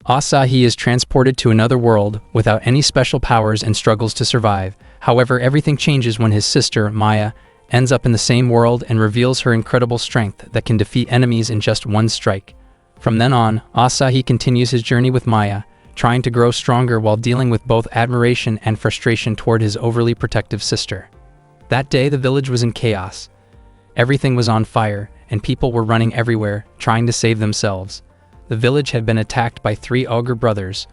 Asahi is transported to another world without any special powers and struggles to survive. However, everything changes when his sister, Maya, ends up in the same world and reveals her incredible strength that can defeat enemies in just one strike. From then on, Asahi continues his journey with Maya, trying to grow stronger while dealing with both admiration and frustration toward his overly protective sister. That day, the village was in chaos. Everything was on fire, and people were running everywhere, trying to save themselves. The village had been attacked by 3 ogre brothers.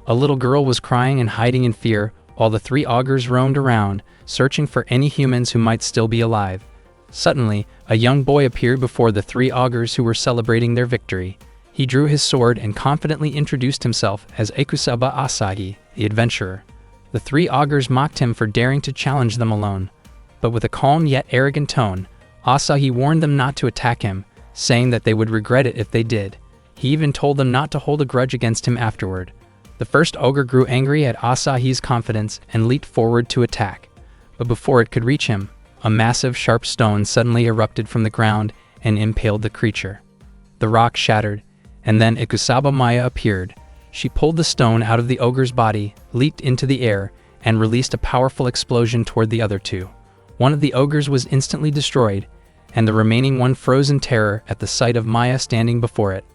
A little girl was crying and hiding in fear, while the 3 ogres roamed around, searching for any humans who might still be alive. Suddenly, a young boy appeared before the 3 ogres who were celebrating their victory. He drew his sword and confidently introduced himself as Ikusaba Asahi, the adventurer. The 3 ogres mocked him for daring to challenge them alone. But with a calm yet arrogant tone, Asahi warned them not to attack him, saying that they would regret it if they did. He even told them not to hold a grudge against him afterward. The first ogre grew angry at Asahi's confidence and leaped forward to attack. But before it could reach him, a massive sharp stone suddenly erupted from the ground and impaled the creature. The rock shattered, and then Ikusaba Maya appeared. She pulled the stone out of the ogre's body, leaped into the air, and released a powerful explosion toward the other 2. One of the ogres was instantly destroyed, and the remaining one froze in terror at the sight of Maya standing before it.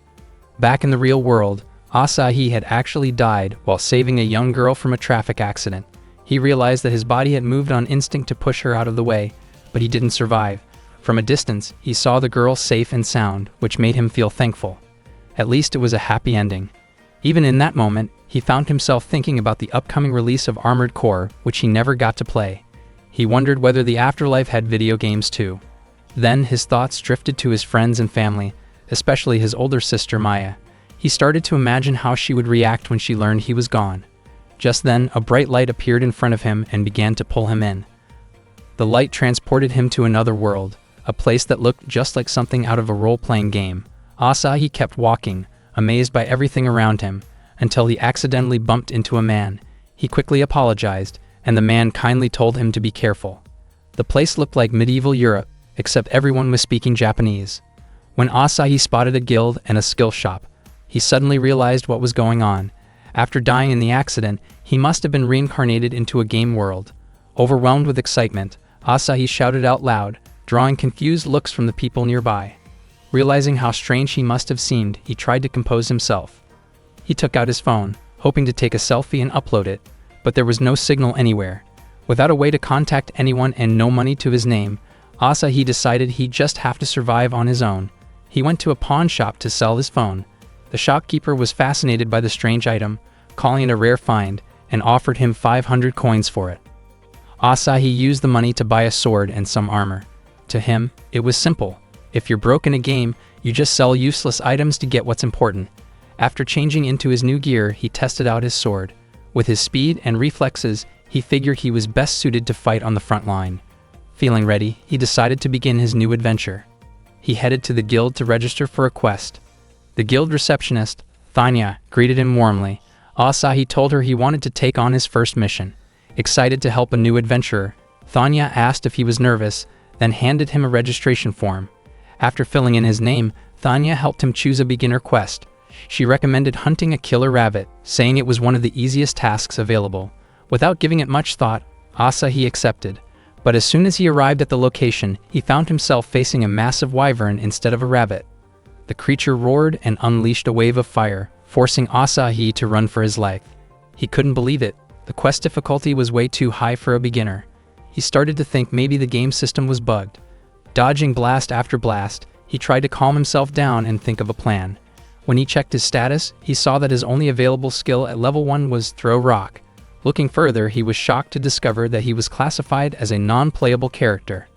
Back in the real world, Asahi had actually died while saving a young girl from a traffic accident. He realized that his body had moved on instinct to push her out of the way, but he didn't survive. From a distance, he saw the girl safe and sound, which made him feel thankful. At least it was a happy ending. Even in that moment, he found himself thinking about the upcoming release of Armored Core, which he never got to play. He wondered whether the afterlife had video games too. Then his thoughts drifted to his friends and family, especially his older sister Maya. He started to imagine how she would react when she learned he was gone. Just then, a bright light appeared in front of him and began to pull him in. The light transported him to another world, a place that looked just like something out of a role-playing game. Asahi kept walking, amazed by everything around him, until he accidentally bumped into a man. He quickly apologized, and the man kindly told him to be careful. The place looked like medieval Europe, except everyone was speaking Japanese. When Asahi spotted a guild and a skill shop, he suddenly realized what was going on. After dying in the accident, he must have been reincarnated into a game world. Overwhelmed with excitement, Asahi shouted out loud, drawing confused looks from the people nearby. Realizing how strange he must have seemed, he tried to compose himself. He took out his phone, hoping to take a selfie and upload it, but there was no signal anywhere. Without a way to contact anyone and no money to his name, Asahi decided he'd just have to survive on his own. He went to a pawn shop to sell his phone. The shopkeeper was fascinated by the strange item, calling it a rare find, and offered him 500 coins for it. Asahi used the money to buy a sword and some armor. To him, it was simple. If you're broke in a game, you just sell useless items to get what's important. After changing into his new gear, he tested out his sword. With his speed and reflexes, he figured he was best suited to fight on the front line. Feeling ready, he decided to begin his new adventure. He headed to the guild to register for a quest. The guild receptionist, Thanya, greeted him warmly. Asahi told her he wanted to take on his first mission. Excited to help a new adventurer, Thanya asked if he was nervous, then handed him a registration form. After filling in his name, Thanya helped him choose a beginner quest. She recommended hunting a killer rabbit, saying it was one of the easiest tasks available. Without giving it much thought, Asahi accepted. But as soon as he arrived at the location, he found himself facing a massive wyvern instead of a rabbit. The creature roared and unleashed a wave of fire, forcing Asahi to run for his life. He couldn't believe it. The quest difficulty was way too high for a beginner. He started to think maybe the game system was bugged. Dodging blast after blast, he tried to calm himself down and think of a plan. When he checked his status, he saw that his only available skill at level 1 was Throw Rock. Looking further, he was shocked to discover that he was classified as a non-playable character.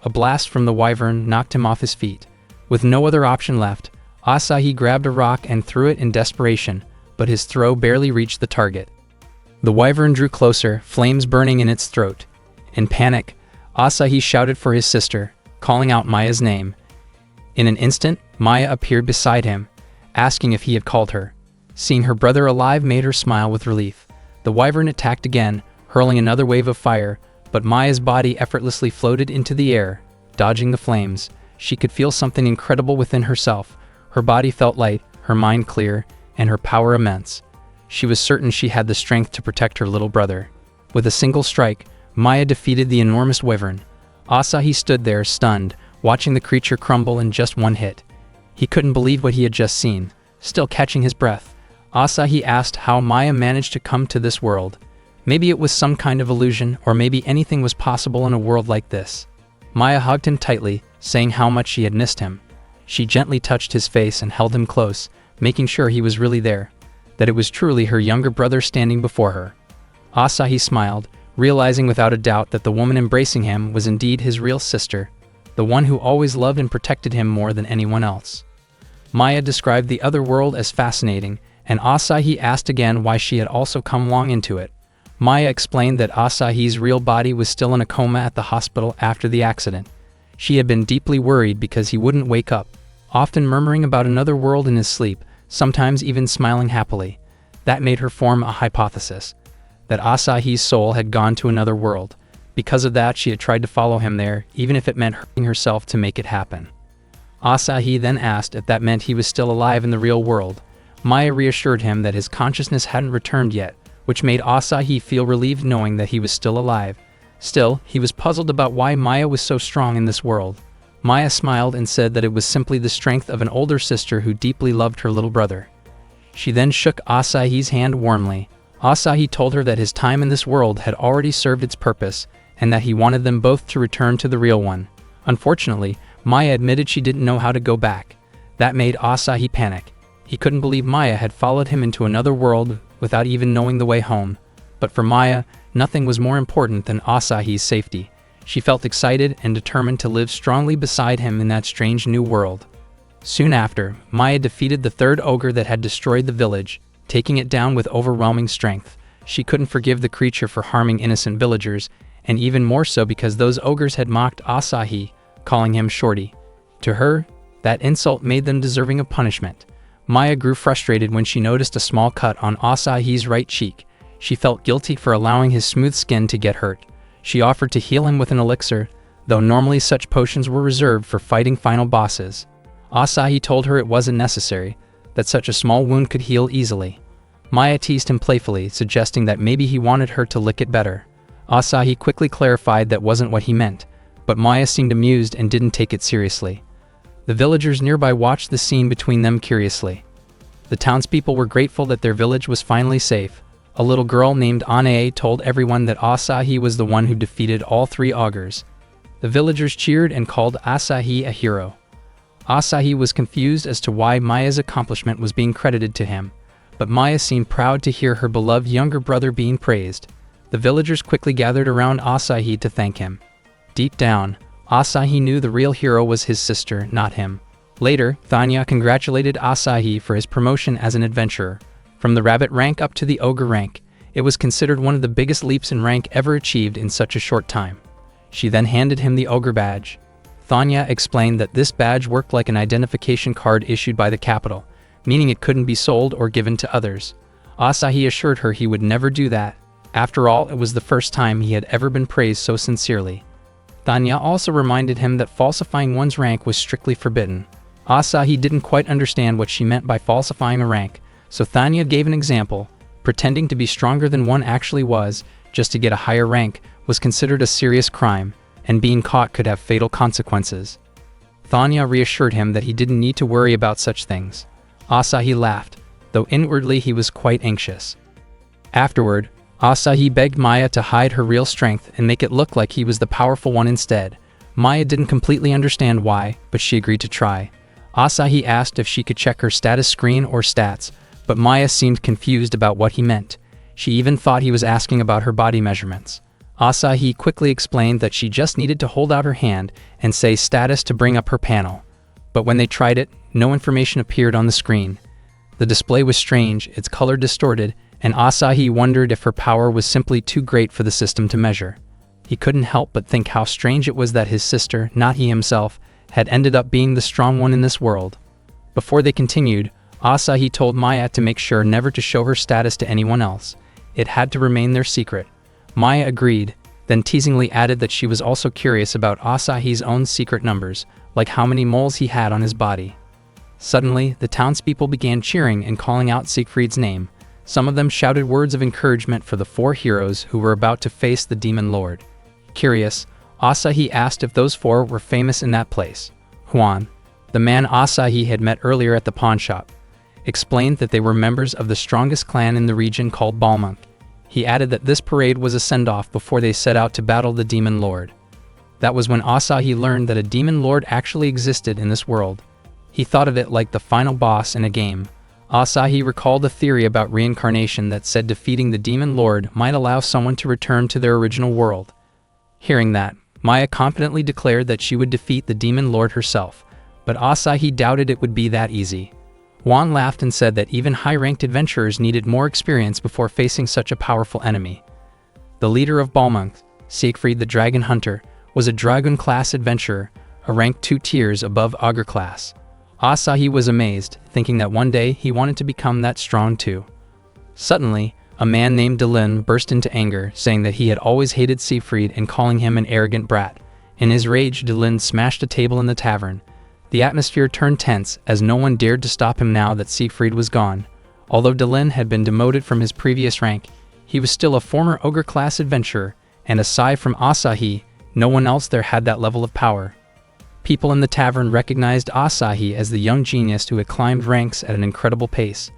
A blast from the wyvern knocked him off his feet. With no other option left, Asahi grabbed a rock and threw it in desperation, but his throw barely reached the target. The wyvern drew closer, flames burning in its throat. In panic, Asahi shouted for his sister, calling out Maya's name. In an instant, Maya appeared beside him, asking if he had called her. Seeing her brother alive made her smile with relief. The wyvern attacked again, hurling another wave of fire, but Maya's body effortlessly floated into the air, dodging the flames. She could feel something incredible within herself. Her body felt light, her mind clear, and her power immense. She was certain she had the strength to protect her little brother. With a single strike, Maya defeated the enormous wyvern. Asahi stood there, stunned, watching the creature crumble in just one hit. He couldn't believe what he had just seen. Still catching his breath, Asahi asked how Maya managed to come to this world. Maybe it was some kind of illusion, or maybe anything was possible in a world like this. Maya hugged him tightly, saying how much she had missed him. She gently touched his face and held him close, making sure he was really there, that it was truly her younger brother standing before her. Asahi smiled, realizing without a doubt that the woman embracing him was indeed his real sister, the one who always loved and protected him more than anyone else. Maya described the other world as fascinating, and Asahi asked again why she had also come long into it. Maya explained that Asahi's real body was still in a coma at the hospital after the accident. She had been deeply worried because he wouldn't wake up, often murmuring about another world in his sleep, sometimes even smiling happily. That made her form a hypothesis, that Asahi's soul had gone to another world. Because of that, she had tried to follow him there, even if it meant hurting herself to make it happen. Asahi then asked if that meant he was still alive in the real world. Maya reassured him that his consciousness hadn't returned yet, which made Asahi feel relieved knowing that he was still alive. Still, he was puzzled about why Maya was so strong in this world. Maya smiled and said that it was simply the strength of an older sister who deeply loved her little brother. She then shook Asahi's hand warmly. Asahi told her that his time in this world had already served its purpose, and that he wanted them both to return to the real one. Unfortunately, Maya admitted she didn't know how to go back. That made Asahi panic. He couldn't believe Maya had followed him into another world without even knowing the way home. But for Maya, nothing was more important than Asahi's safety. She felt excited and determined to live strongly beside him in that strange new world. Soon after, Maya defeated the third ogre that had destroyed the village, taking it down with overwhelming strength. She couldn't forgive the creature for harming innocent villagers, and even more so because those ogres had mocked Asahi, calling him Shorty. To her, that insult made them deserving of punishment. Maya grew frustrated when she noticed a small cut on Asahi's right cheek. She felt guilty for allowing his smooth skin to get hurt. She offered to heal him with an elixir, though normally such potions were reserved for fighting final bosses. Asahi told her it wasn't necessary, that such a small wound could heal easily. Maya teased him playfully, suggesting that maybe he wanted her to lick it better. Asahi quickly clarified that wasn't what he meant, but Maya seemed amused and didn't take it seriously. The villagers nearby watched the scene between them curiously. The townspeople were grateful that their village was finally safe. A little girl named Anae told everyone that Asahi was the one who defeated all three augurs. The villagers cheered and called Asahi a hero. Asahi was confused as to why Maya's accomplishment was being credited to him, but Maya seemed proud to hear her beloved younger brother being praised. The villagers quickly gathered around Asahi to thank him. Deep down, Asahi knew the real hero was his sister, not him. Later, Thanya congratulated Asahi for his promotion as an adventurer. From the rabbit rank up to the ogre rank, it was considered one of the biggest leaps in rank ever achieved in such a short time. She then handed him the ogre badge. Thanya explained that this badge worked like an identification card issued by the capital, meaning it couldn't be sold or given to others. Asahi assured her he would never do that. After all, it was the first time he had ever been praised so sincerely. Thanya also reminded him that falsifying one's rank was strictly forbidden. Asahi didn't quite understand what she meant by falsifying a rank, so Thanya gave an example. Pretending to be stronger than one actually was, just to get a higher rank, was considered a serious crime, and being caught could have fatal consequences. Thanya reassured him that he didn't need to worry about such things. Asahi laughed, though inwardly he was quite anxious. Afterward, Asahi begged Maya to hide her real strength and make it look like he was the powerful one instead. Maya didn't completely understand why, but she agreed to try. Asahi asked if she could check her status screen or stats, but Maya seemed confused about what he meant. She even thought he was asking about her body measurements. Asahi quickly explained that she just needed to hold out her hand and say status to bring up her panel. But when they tried it, no information appeared on the screen. The display was strange, its color distorted, and Asahi wondered if her power was simply too great for the system to measure. He couldn't help but think how strange it was that his sister, not he himself, had ended up being the strong one in this world. Before they continued, Asahi told Maya to make sure never to show her status to anyone else. It had to remain their secret. Maya agreed, then teasingly added that she was also curious about Asahi's own secret numbers, like how many moles he had on his body. Suddenly, the townspeople began cheering and calling out Siegfried's name. Some of them shouted words of encouragement for the 4 heroes who were about to face the demon lord. Curious, Asahi asked if those 4 were famous in that place. Juan, the man Asahi had met earlier at the pawnshop, explained that they were members of the strongest clan in the region called Balmung. He added that this parade was a send-off before they set out to battle the demon lord. That was when Asahi learned that a demon lord actually existed in this world. He thought of it like the final boss in a game. Asahi recalled a theory about reincarnation that said defeating the demon lord might allow someone to return to their original world. Hearing that, Maya confidently declared that she would defeat the demon lord herself, but Asahi doubted it would be that easy. Juan laughed and said that even high-ranked adventurers needed more experience before facing such a powerful enemy. The leader of Balmung, Siegfried the Dragon Hunter, was a Dragon-class adventurer, a rank 2 tiers above Augur class. Asahi was amazed, thinking that one day he wanted to become that strong too. Suddenly, a man named Delin burst into anger, saying that he had always hated Siegfried and calling him an arrogant brat. In his rage, Delin smashed a table in the tavern. The atmosphere turned tense as no one dared to stop him now that Siegfried was gone. Although Delin had been demoted from his previous rank, he was still a former ogre-class adventurer, and aside from Asahi, no one else there had that level of power. People in the tavern recognized Asahi as the young genius who had climbed ranks at an incredible pace.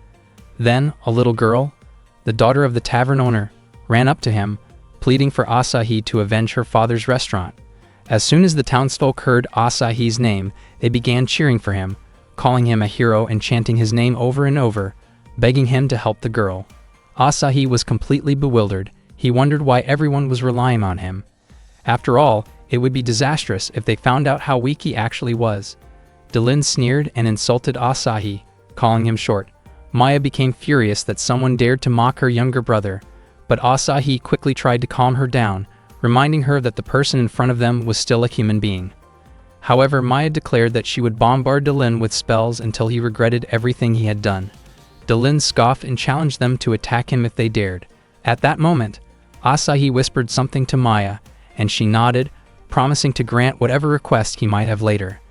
Then, a little girl, the daughter of the tavern owner, ran up to him, pleading for Asahi to avenge her father's restaurant. As soon as the townsfolk heard Asahi's name, they began cheering for him, calling him a hero and chanting his name over and over, begging him to help the girl. Asahi was completely bewildered. He wondered why everyone was relying on him. After all, it would be disastrous if they found out how weak he actually was. Delin sneered and insulted Asahi, calling him short. Maya became furious that someone dared to mock her younger brother, but Asahi quickly tried to calm her down, reminding her that the person in front of them was still a human being. However, Maya declared that she would bombard Delin with spells until he regretted everything he had done. Delin scoffed and challenged them to attack him if they dared. At that moment, Asahi whispered something to Maya, and she nodded, promising to grant whatever request he might have later.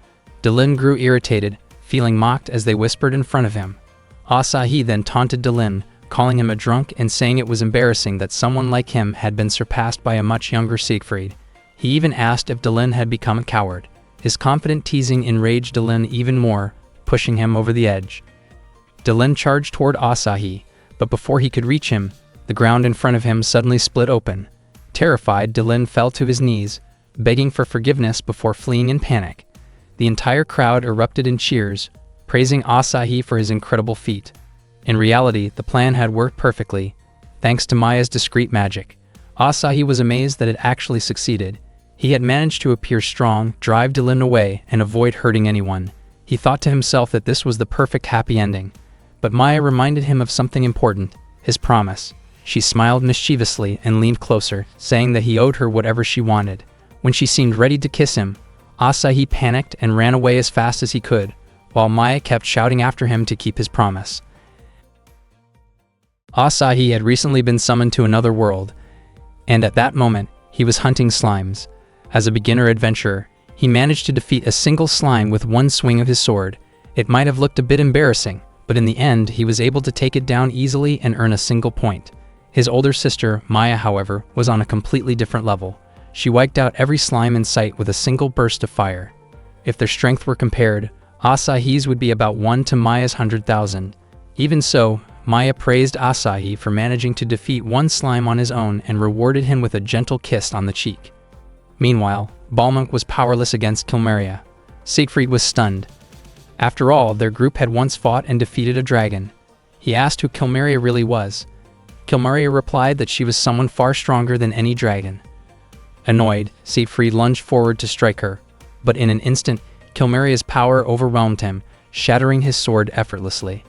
Delin grew irritated, feeling mocked as they whispered in front of him. Asahi then taunted Delin, calling him a drunk and saying it was embarrassing that someone like him had been surpassed by a much younger Siegfried. He even asked if Delin had become a coward. His confident teasing enraged Delin even more, pushing him over the edge. Delin charged toward Asahi, but before he could reach him, the ground in front of him suddenly split open. Terrified, Delin fell to his knees, begging for forgiveness before fleeing in panic. The entire crowd erupted in cheers, praising Asahi for his incredible feat. In reality, the plan had worked perfectly, thanks to Maya's discreet magic. Asahi was amazed that it actually succeeded. He had managed to appear strong, drive Delin away, and avoid hurting anyone. He thought to himself that this was the perfect happy ending. But Maya reminded him of something important, his promise. She smiled mischievously and leaned closer, saying that he owed her whatever she wanted. When she seemed ready to kiss him, Asahi panicked and ran away as fast as he could, while Maya kept shouting after him to keep his promise. Asahi had recently been summoned to another world, and at that moment, he was hunting slimes. As a beginner adventurer, he managed to defeat a single slime with one swing of his sword. It might have looked a bit embarrassing, but in the end, he was able to take it down easily and earn a single point. His older sister, Maya, however, was on a completely different level. She wiped out every slime in sight with a single burst of fire. If their strength were compared, Asahi's would be about 1 to Maya's 100,000. Even so, Maya praised Asahi for managing to defeat one slime on his own and rewarded him with a gentle kiss on the cheek. Meanwhile, Balmung was powerless against Kilmeria. Siegfried was stunned. After all, their group had once fought and defeated a dragon. He asked who Kilmeria really was. Kilmeria replied that she was someone far stronger than any dragon. Annoyed, Siegfried lunged forward to strike her, but in an instant, Kilmeria's power overwhelmed him, shattering his sword effortlessly.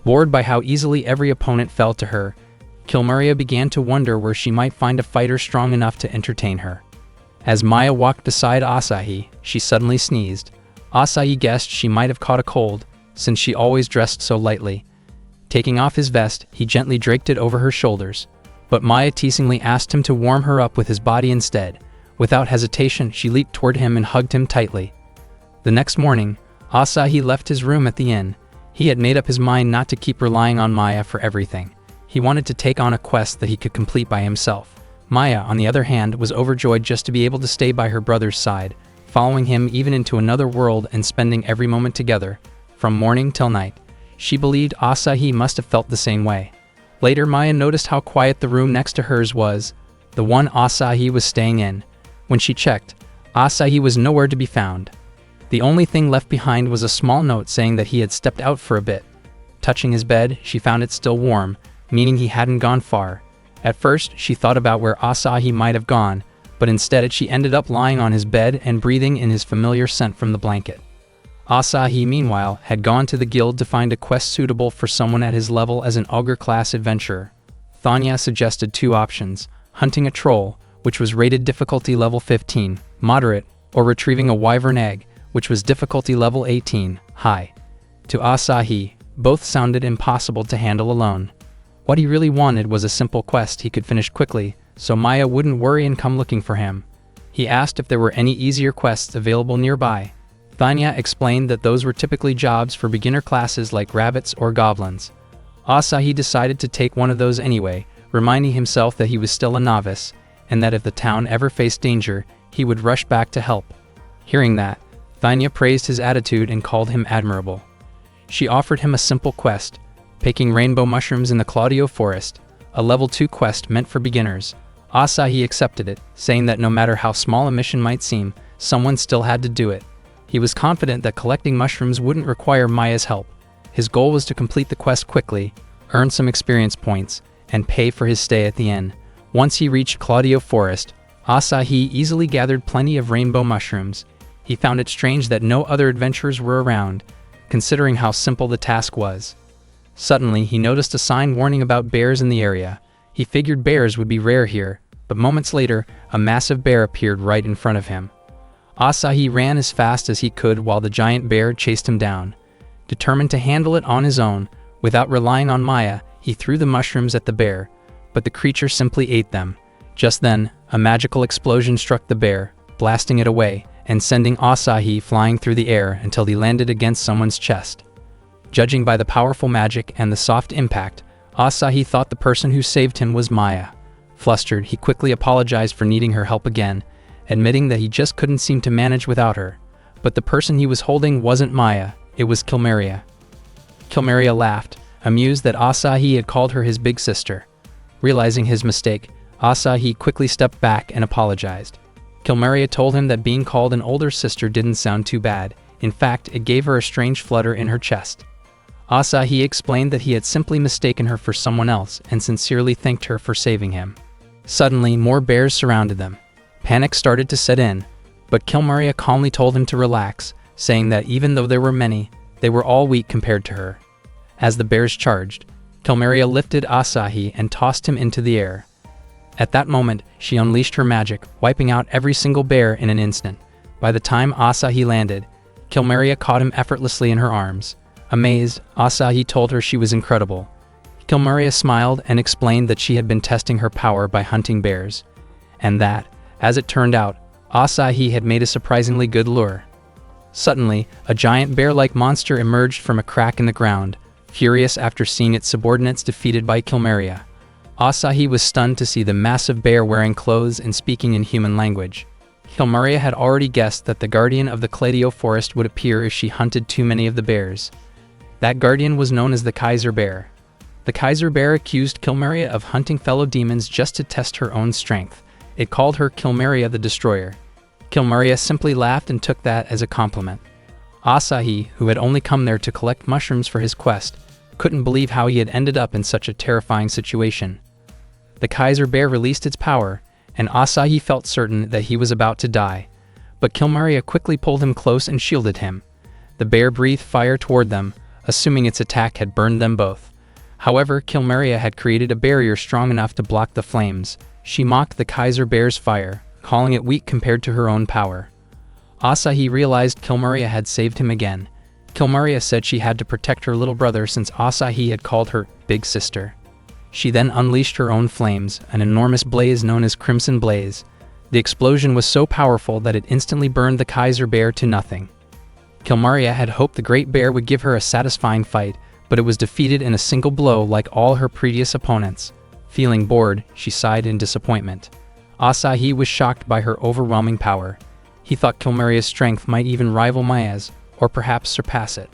Bored by how easily every opponent fell to her, Kilmeria began to wonder where she might find a fighter strong enough to entertain her. As Maya walked beside Asahi, she suddenly sneezed. Asahi guessed she might have caught a cold, since she always dressed so lightly. Taking off his vest, he gently draped it over her shoulders, but Maya teasingly asked him to warm her up with his body instead. Without hesitation, she leaped toward him and hugged him tightly. The next morning, Asahi left his room at the inn. He had made up his mind not to keep relying on Maya for everything. He wanted to take on a quest that he could complete by himself. Maya, on the other hand, was overjoyed just to be able to stay by her brother's side, following him even into another world and spending every moment together, from morning till night. She believed Asahi must have felt the same way. Later, Maya noticed how quiet the room next to hers was, the one Asahi was staying in. When she checked, Asahi was nowhere to be found. The only thing left behind was a small note saying that he had stepped out for a bit. Touching his bed, she found it still warm, meaning he hadn't gone far. At first, she thought about where Asahi might have gone, but instead she ended up lying on his bed and breathing in his familiar scent from the blanket. Asahi, meanwhile, had gone to the guild to find a quest suitable for someone at his level as an ogre-class adventurer. Thanya suggested 2 options: hunting a troll, which was rated difficulty level 15, moderate, or retrieving a wyvern egg, which was difficulty level 18, high. To Asahi, both sounded impossible to handle alone. What he really wanted was a simple quest he could finish quickly, so Maya wouldn't worry and come looking for him. He asked if there were any easier quests available nearby. Thanya explained that those were typically jobs for beginner classes like rabbits or goblins. Asahi decided to take one of those anyway, reminding himself that he was still a novice, and that if the town ever faced danger, he would rush back to help. Hearing that, Thanya praised his attitude and called him admirable. She offered him a simple quest, picking rainbow mushrooms in the Claudio Forest, a level 2 quest meant for beginners. Asahi accepted it, saying that no matter how small a mission might seem, someone still had to do it. He was confident that collecting mushrooms wouldn't require Maya's help. His goal was to complete the quest quickly, earn some experience points, and pay for his stay at the inn. Once he reached Claudio Forest, Asahi easily gathered plenty of rainbow mushrooms. He found it strange that no other adventurers were around, considering how simple the task was. Suddenly, he noticed a sign warning about bears in the area. He figured bears would be rare here, but moments later, a massive bear appeared right in front of him. Asahi ran as fast as he could while the giant bear chased him down. Determined to handle it on his own, without relying on Maya, he threw the mushrooms at the bear, but the creature simply ate them. Just then, a magical explosion struck the bear, blasting it away, and sending Asahi flying through the air until he landed against someone's chest. Judging by the powerful magic and the soft impact, Asahi thought the person who saved him was Maya. Flustered, he quickly apologized for needing her help again, admitting that he just couldn't seem to manage without her. But the person he was holding wasn't Maya, it was Kilmeria. Kilmeria laughed, amused that Asahi had called her his big sister. Realizing his mistake, Asahi quickly stepped back and apologized. Kilmeria told him that being called an older sister didn't sound too bad. In fact, it gave her a strange flutter in her chest. Asahi explained that he had simply mistaken her for someone else and sincerely thanked her for saving him. Suddenly, more bears surrounded them. Panic started to set in, but Kilmeria calmly told him to relax, saying that even though there were many, they were all weak compared to her. As the bears charged, Kilmeria lifted Asahi and tossed him into the air. At that moment, she unleashed her magic, wiping out every single bear in an instant. By the time Asahi landed, Kilmeria caught him effortlessly in her arms. Amazed, Asahi told her she was incredible. Kilmeria smiled and explained that she had been testing her power by hunting bears, and that, as it turned out, Asahi had made a surprisingly good lure. Suddenly, a giant bear-like monster emerged from a crack in the ground, furious after seeing its subordinates defeated by Kilmeria. Asahi was stunned to see the massive bear wearing clothes and speaking in human language. Kilmeria had already guessed that the guardian of the Claudio Forest would appear if she hunted too many of the bears. That guardian was known as the Kaiser Bear. The Kaiser Bear accused Kilmeria of hunting fellow demons just to test her own strength. It called her Kilmeria the Destroyer. Kilmeria simply laughed and took that as a compliment. Asahi, who had only come there to collect mushrooms for his quest, couldn't believe how he had ended up in such a terrifying situation. The Kaiser Bear released its power, and Asahi felt certain that he was about to die. But Kilmeria quickly pulled him close and shielded him. The bear breathed fire toward them, assuming its attack had burned them both. However, Kilmeria had created a barrier strong enough to block the flames. She mocked the Kaiser Bear's fire, calling it weak compared to her own power. Asahi realized Kilmeria had saved him again. Kilmeria said she had to protect her little brother since Asahi had called her big sister. She then unleashed her own flames, an enormous blaze known as Crimson Blaze. The explosion was so powerful that it instantly burned the Kaiser Bear to nothing. Kilmaria had hoped the Great Bear would give her a satisfying fight, but it was defeated in a single blow like all her previous opponents. Feeling bored, she sighed in disappointment. Asahi was shocked by her overwhelming power. He thought Kilmaria's strength might even rival Maya's, or perhaps surpass it.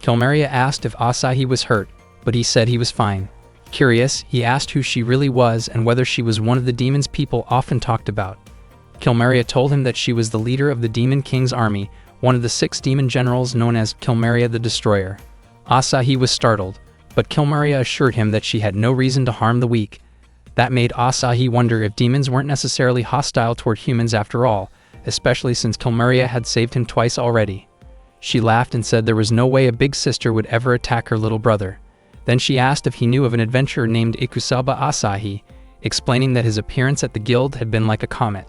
Kilmaria asked if Asahi was hurt, but he said he was fine. Curious, he asked who she really was and whether she was one of the demons people often talked about. Kilmaria told him that she was the leader of the Demon King's army, one of the 6 demon generals known as Kilmaria the Destroyer. Asahi was startled, but Kilmaria assured him that she had no reason to harm the weak. That made Asahi wonder if demons weren't necessarily hostile toward humans after all, especially since Kilmaria had saved him twice already. She laughed and said there was no way a big sister would ever attack her little brother. Then she asked if he knew of an adventurer named Ikusaba Asahi, explaining that his appearance at the guild had been like a comet.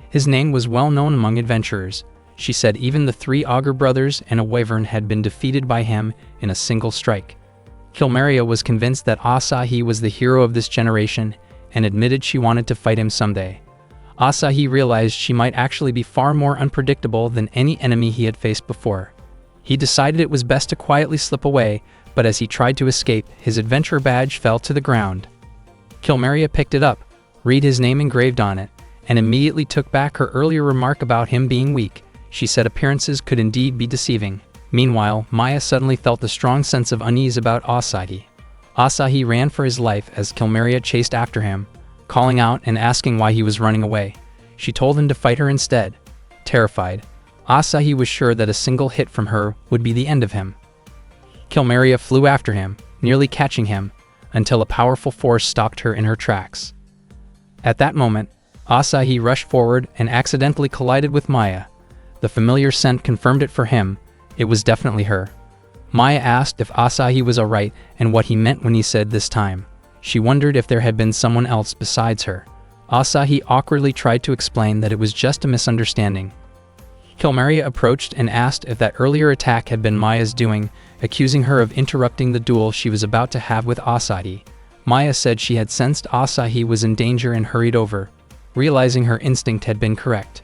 His name was well known among adventurers. She said even the 3 Augur brothers and a wyvern had been defeated by him in a single strike. Kilmaria was convinced that Asahi was the hero of this generation and admitted she wanted to fight him someday. Asahi realized she might actually be far more unpredictable than any enemy he had faced before. He decided it was best to quietly slip away, but as he tried to escape, his adventurer badge fell to the ground. Kilmaria picked it up, read his name engraved on it, and immediately took back her earlier remark about him being weak. She said appearances could indeed be deceiving. Meanwhile, Maya suddenly felt a strong sense of unease about Asahi. Asahi ran for his life as Kilmaria chased after him, calling out and asking why he was running away. She told him to fight her instead. Terrified, Asahi was sure that a single hit from her would be the end of him. Kilmaria flew after him, nearly catching him, until a powerful force stopped her in her tracks. At that moment, Asahi rushed forward and accidentally collided with Maya. The familiar scent confirmed it for him. It was definitely her. Maya asked if Asahi was alright and what he meant when he said this time. She wondered if there had been someone else besides her. Asahi awkwardly tried to explain that it was just a misunderstanding. Kilmaria approached and asked if that earlier attack had been Maya's doing, accusing her of interrupting the duel she was about to have with Asahi. Maya said she had sensed Asahi was in danger and hurried over, realizing her instinct had been correct.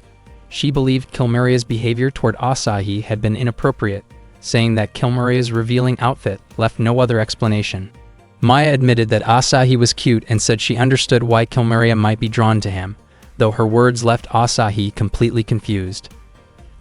She believed Kilmaria's behavior toward Asahi had been inappropriate, saying that Kilmaria's revealing outfit left no other explanation. Maya admitted that Asahi was cute and said she understood why Kilmaria might be drawn to him, though her words left Asahi completely confused.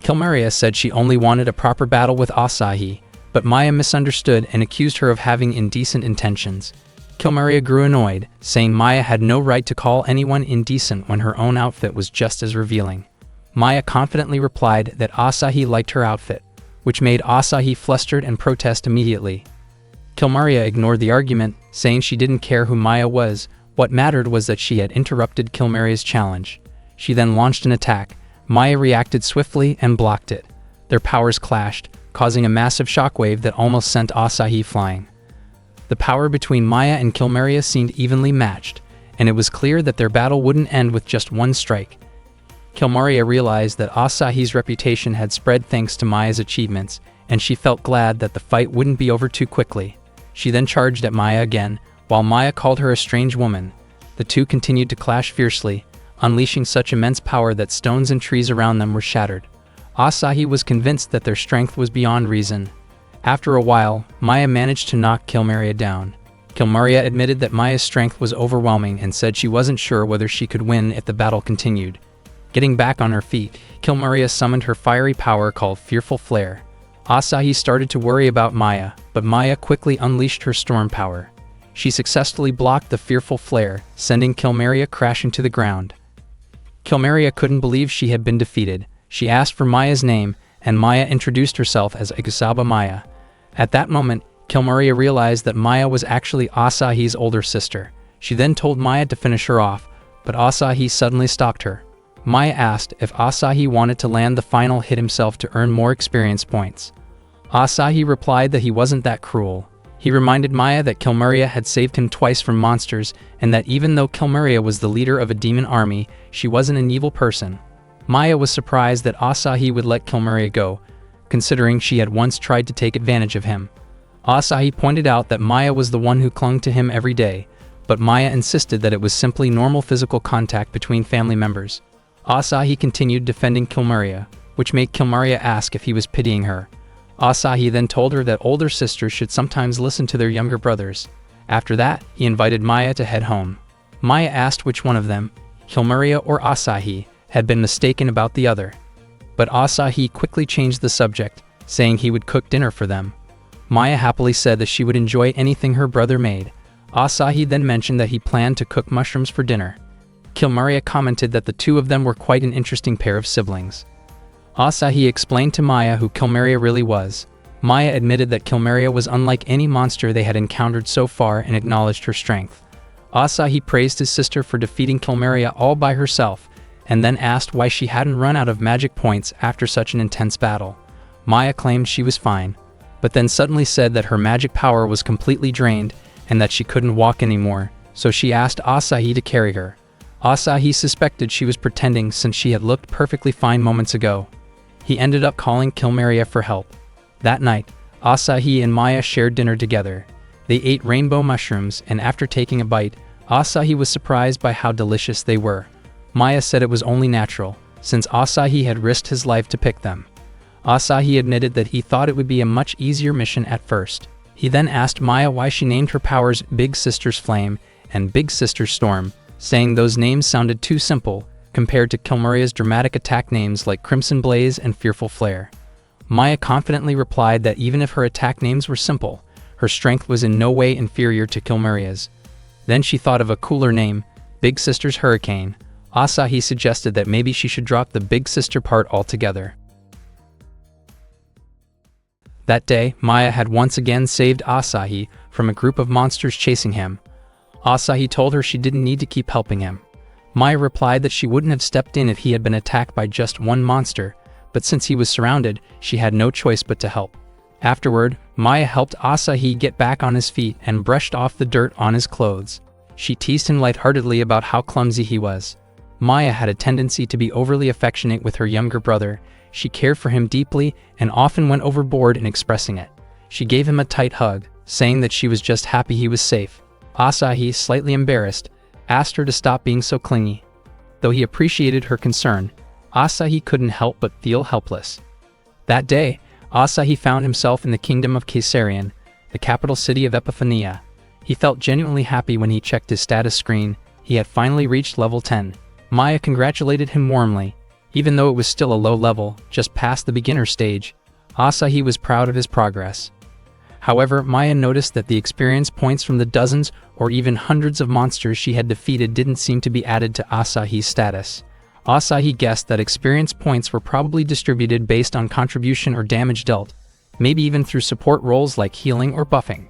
Kilmaria said she only wanted a proper battle with Asahi, but Maya misunderstood and accused her of having indecent intentions. Kilmaria grew annoyed, saying Maya had no right to call anyone indecent when her own outfit was just as revealing. Maya confidently replied that Asahi liked her outfit, which made Asahi flustered and protest immediately. Kilmaria ignored the argument, saying she didn't care who Maya was. What mattered was that she had interrupted Kilmaria's challenge. She then launched an attack. Maya reacted swiftly and blocked it. Their powers clashed, causing a massive shockwave that almost sent Asahi flying. The power between Maya and Kilmaria seemed evenly matched, and it was clear that their battle wouldn't end with just one strike. Kilmaria realized that Asahi's reputation had spread thanks to Maya's achievements, and she felt glad that the fight wouldn't be over too quickly. She then charged at Maya again, while Maya called her a strange woman. The two continued to clash fiercely, unleashing such immense power that stones and trees around them were shattered. Asahi was convinced that their strength was beyond reason. After a while, Maya managed to knock Kilmaria down. Kilmaria admitted that Maya's strength was overwhelming and said she wasn't sure whether she could win if the battle continued. Getting back on her feet, Kilmaria summoned her fiery power called Fearful Flare. Asahi started to worry about Maya, but Maya quickly unleashed her storm power. She successfully blocked the Fearful Flare, sending Kilmaria crashing to the ground. Kilmaria couldn't believe she had been defeated. She asked for Maya's name, and Maya introduced herself as Ikusaba Maya. At that moment, Kilmaria realized that Maya was actually Asahi's older sister. She then told Maya to finish her off, but Asahi suddenly stopped her. Maya asked if Asahi wanted to land the final hit himself to earn more experience points. Asahi replied that he wasn't that cruel. He reminded Maya that Kilmaria had saved him twice from monsters, and that even though Kilmaria was the leader of a demon army, she wasn't an evil person. Maya was surprised that Asahi would let Kilmaria go, considering she had once tried to take advantage of him. Asahi pointed out that Maya was the one who clung to him every day, but Maya insisted that it was simply normal physical contact between family members. Asahi continued defending Kilmaria, which made Kilmaria ask if he was pitying her. Asahi then told her that older sisters should sometimes listen to their younger brothers. After that, he invited Maya to head home. Maya asked which one of them, Kilmaria or Asahi, had been mistaken about the other. But Asahi quickly changed the subject, saying he would cook dinner for them. Maya happily said that she would enjoy anything her brother made. Asahi then mentioned that he planned to cook mushrooms for dinner. Kilmaria commented that the two of them were quite an interesting pair of siblings. Asahi explained to Maya who Kilmaria really was. Maya admitted that Kilmaria was unlike any monster they had encountered so far and acknowledged her strength. Asahi praised his sister for defeating Kilmaria all by herself, and then asked why she hadn't run out of magic points after such an intense battle. Maya claimed she was fine, but then suddenly said that her magic power was completely drained and that she couldn't walk anymore, so she asked Asahi to carry her. Asahi suspected she was pretending since she had looked perfectly fine moments ago. He ended up calling Kilmaria for help. That night, Asahi and Maya shared dinner together. They ate rainbow mushrooms, and after taking a bite, Asahi was surprised by how delicious they were. Maya said it was only natural, since Asahi had risked his life to pick them. Asahi admitted that he thought it would be a much easier mission at first. He then asked Maya why she named her powers Big Sister's Flame and Big Sister's Storm, saying those names sounded too simple compared to Kilmaria's dramatic attack names like Crimson Blaze and Fearful Flare. Maya confidently replied that even if her attack names were simple, her strength was in no way inferior to Kilmaria's. Then she thought of a cooler name, Big Sister's Hurricane. Asahi suggested that maybe she should drop the Big Sister part altogether. That day, Maya had once again saved Asahi from a group of monsters chasing him. Asahi told her she didn't need to keep helping him. Maya replied that she wouldn't have stepped in if he had been attacked by just one monster, but since he was surrounded, she had no choice but to help. Afterward, Maya helped Asahi get back on his feet and brushed off the dirt on his clothes. She teased him lightheartedly about how clumsy he was. Maya had a tendency to be overly affectionate with her younger brother. She cared for him deeply and often went overboard in expressing it. She gave him a tight hug, saying that she was just happy he was safe. Asahi, slightly embarrassed, asked her to stop being so clingy. Though he appreciated her concern, Asahi couldn't help but feel helpless. That day, Asahi found himself in the kingdom of Caesarion, the capital city of Epiphania. He felt genuinely happy when he checked his status screen. He had finally reached level 10. Maya congratulated him warmly. Even though it was still a low level, just past the beginner stage, Asahi was proud of his progress. However, Maya noticed that the experience points from the dozens or even hundreds of monsters she had defeated didn't seem to be added to Asahi's status. Asahi guessed that experience points were probably distributed based on contribution or damage dealt, maybe even through support roles like healing or buffing.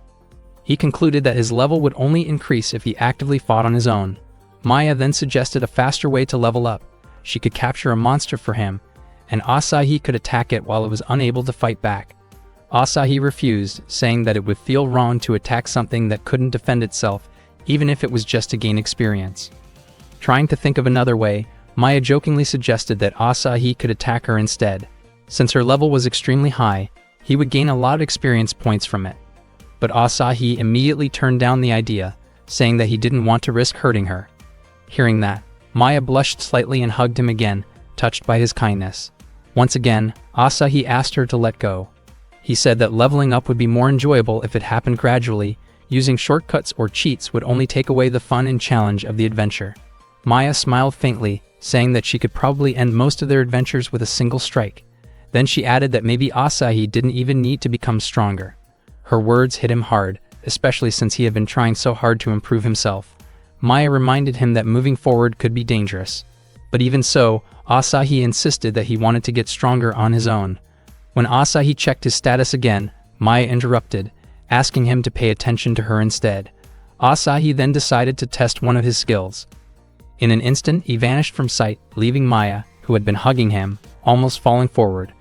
He concluded that his level would only increase if he actively fought on his own. Maya then suggested a faster way to level up. She could capture a monster for him, and Asahi could attack it while it was unable to fight back. Asahi refused, saying that it would feel wrong to attack something that couldn't defend itself, even if it was just to gain experience. Trying to think of another way, Maya jokingly suggested that Asahi could attack her instead. Since her level was extremely high, he would gain a lot of experience points from it. But Asahi immediately turned down the idea, saying that he didn't want to risk hurting her. Hearing that, Maya blushed slightly and hugged him again, touched by his kindness. Once again, Asahi asked her to let go. He said that leveling up would be more enjoyable if it happened gradually. Using shortcuts or cheats would only take away the fun and challenge of the adventure. Maya smiled faintly, saying that she could probably end most of their adventures with a single strike. Then she added that maybe Asahi didn't even need to become stronger. Her words hit him hard, especially since he had been trying so hard to improve himself. Maya reminded him that moving forward could be dangerous. But even so, Asahi insisted that he wanted to get stronger on his own. When Asahi checked his status again, Maya interrupted, asking him to pay attention to her instead. Asahi then decided to test one of his skills. In an instant, he vanished from sight, leaving Maya, who had been hugging him, almost falling forward.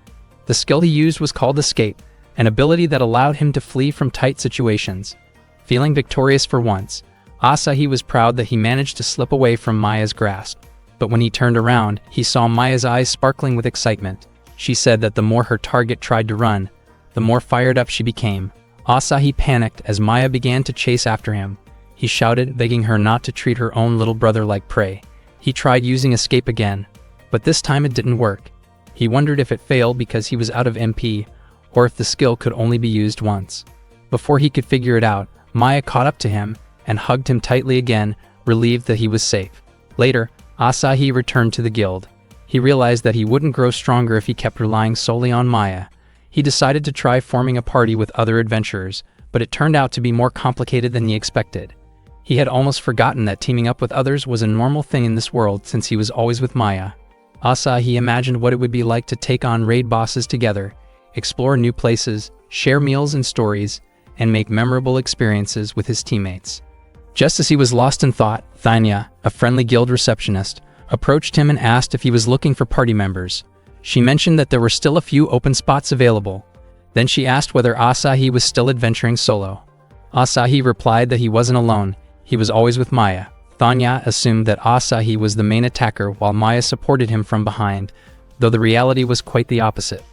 The skill he used was called Escape, an ability that allowed him to flee from tight situations. Feeling victorious for once, Asahi was proud that he managed to slip away from Maya's grasp. But when he turned around, he saw Maya's eyes sparkling with excitement. She said that the more her target tried to run, the more fired up she became. Asahi panicked as Maya began to chase after him. He shouted, begging her not to treat her own little brother like prey. He tried using Escape again, but this time it didn't work. He wondered if it failed because he was out of MP, or if the skill could only be used once. Before he could figure it out, Maya caught up to him and hugged him tightly again, relieved that he was safe. Later, Asahi returned to the guild. He realized that he wouldn't grow stronger if he kept relying solely on Maya. He decided to try forming a party with other adventurers, but it turned out to be more complicated than he expected. He had almost forgotten that teaming up with others was a normal thing in this world since he was always with Maya. Asahi imagined what it would be like to take on raid bosses together, explore new places, share meals and stories, and make memorable experiences with his teammates. Just as he was lost in thought, Thanya, a friendly guild receptionist, approached him and asked if he was looking for party members. She mentioned that there were still a few open spots available. Then she asked whether Asahi was still adventuring solo. Asahi replied that he wasn't alone, he was always with Maya. Thanya assumed that Asahi was the main attacker while Maya supported him from behind, though the reality was quite the opposite.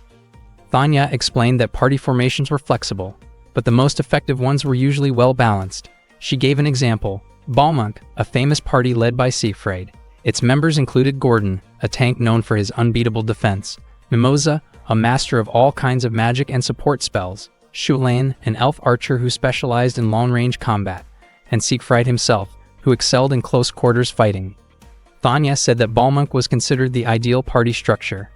Thanya explained that party formations were flexible, but the most effective ones were usually well balanced. She gave an example: Balmunk, a famous party led by Siegfried. Its members included Gordon, a tank known for his unbeatable defense; Mimosa, a master of all kinds of magic and support spells; Shulain, an elf archer who specialized in long-range combat; and Siegfried himself, who excelled in close-quarters fighting. Thanya said that Balmunk was considered the ideal party structure.